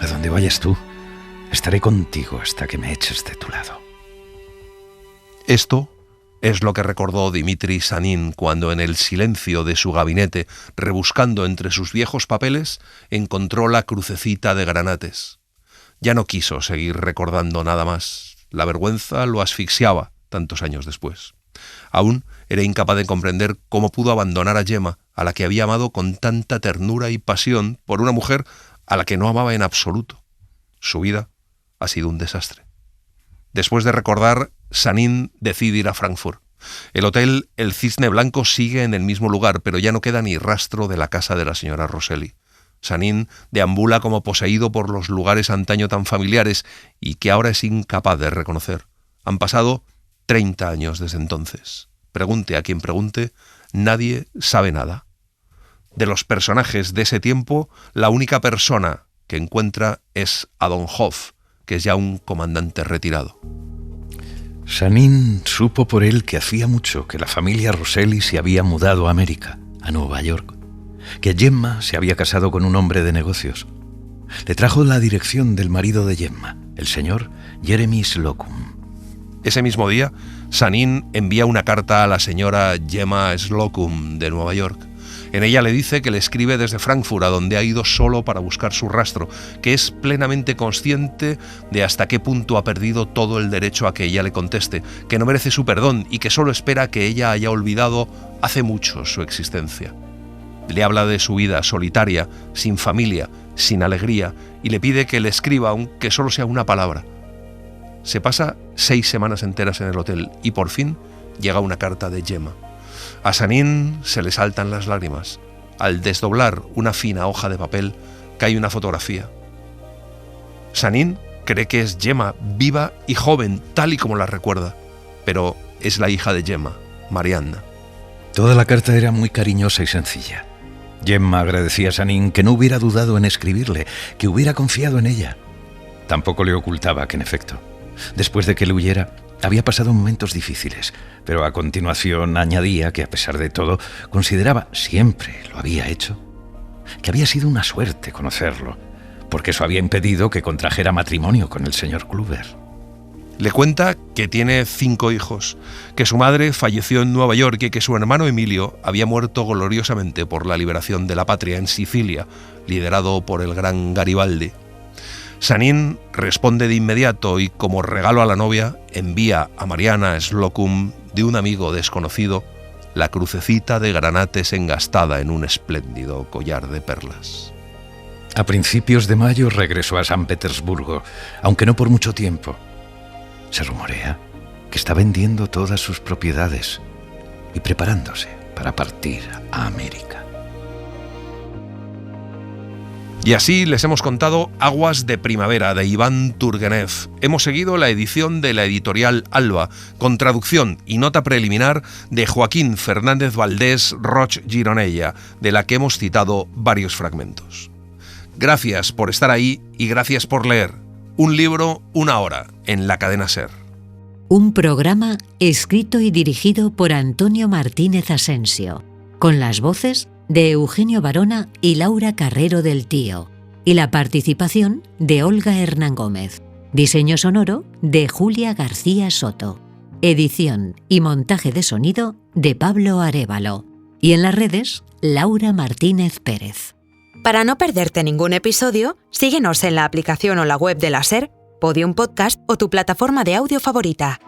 «A donde vayas tú, estaré contigo hasta que me eches de tu lado». Esto es lo que recordó Dmitri Sanin cuando en el silencio de su gabinete, rebuscando entre sus viejos papeles, encontró la crucecita de granates. Ya no quiso seguir recordando nada más. La vergüenza lo asfixiaba tantos años después. Aún era incapaz de comprender cómo pudo abandonar a Gemma, a la que había amado con tanta ternura y pasión, por una mujer a la que no amaba en absoluto. Su vida ha sido un desastre. Después de recordar, Sanin decide ir a Frankfurt. El hotel El Cisne Blanco sigue en el mismo lugar, pero ya no queda ni rastro de la casa de la señora Rosselli. Sanin deambula como poseído por los lugares antaño tan familiares y que ahora es incapaz de reconocer. Han pasado 30 años desde entonces. Pregunte a quien pregunte, nadie sabe nada. De los personajes de ese tiempo, la única persona que encuentra es a Don Hoff, que es ya un comandante retirado. Sanin supo por él que hacía mucho que la familia Rosselli se había mudado a América, a Nueva York, que Gemma se había casado con un hombre de negocios. Le trajo la dirección del marido de Gemma, el señor Jeremy Slocum. Ese mismo día, Sanin envía una carta a la señora Gemma Slocum de Nueva York. En ella le dice que le escribe desde Frankfurt, a donde ha ido solo para buscar su rastro, que es plenamente consciente de hasta qué punto ha perdido todo el derecho a que ella le conteste, que no merece su perdón y que solo espera que ella haya olvidado hace mucho su existencia. Le habla de su vida solitaria, sin familia, sin alegría, y le pide que le escriba, aunque solo sea una palabra. Se pasa 6 semanas enteras en el hotel y por fin llega una carta de Gemma. A Sanin se le saltan las lágrimas. Al desdoblar una fina hoja de papel, cae una fotografía. Sanin cree que es Gemma, viva y joven, tal y como la recuerda, pero es la hija de Gemma, Marianna. Toda la carta era muy cariñosa y sencilla. Gemma agradecía a Sanin que no hubiera dudado en escribirle, que hubiera confiado en ella. Tampoco le ocultaba que, en efecto, después de que él huyera, había pasado momentos difíciles, pero a continuación añadía que, a pesar de todo, consideraba, siempre lo había hecho, que había sido una suerte conocerlo, porque eso había impedido que contrajera matrimonio con el señor Kluber. Le cuenta que tiene 5 hijos, que su madre falleció en Nueva York y que su hermano Emilio había muerto gloriosamente por la liberación de la patria en Sicilia, liderado por el gran Garibaldi. Sanin responde de inmediato y, como regalo a la novia, envía a Marianna Slocum, de un amigo desconocido, la crucecita de granates engastada en un espléndido collar de perlas. A principios de mayo regresó a San Petersburgo, aunque no por mucho tiempo. Se rumorea que está vendiendo todas sus propiedades y preparándose para partir a América. Y así les hemos contado Aguas de Primavera, de Iván Turgenev. Hemos seguido la edición de la editorial Alba, con traducción y nota preliminar de Joaquín Fernández Valdés Roch Gironella, de la que hemos citado varios fragmentos. Gracias por estar ahí y gracias por leer. Un libro, una hora, en la cadena SER. Un programa escrito y dirigido por Antonio Martínez Asensio, con las voces de Eugenio Barona y Laura Carrero del Tío, y la participación de Olga Hernán Gómez. Diseño sonoro de Julia García Soto. Edición y montaje de sonido de Pablo Arévalo. Y en las redes, Laura Martínez Pérez. Para no perderte ningún episodio, síguenos en la aplicación o la web de la SER, Podium Podcast o tu plataforma de audio favorita.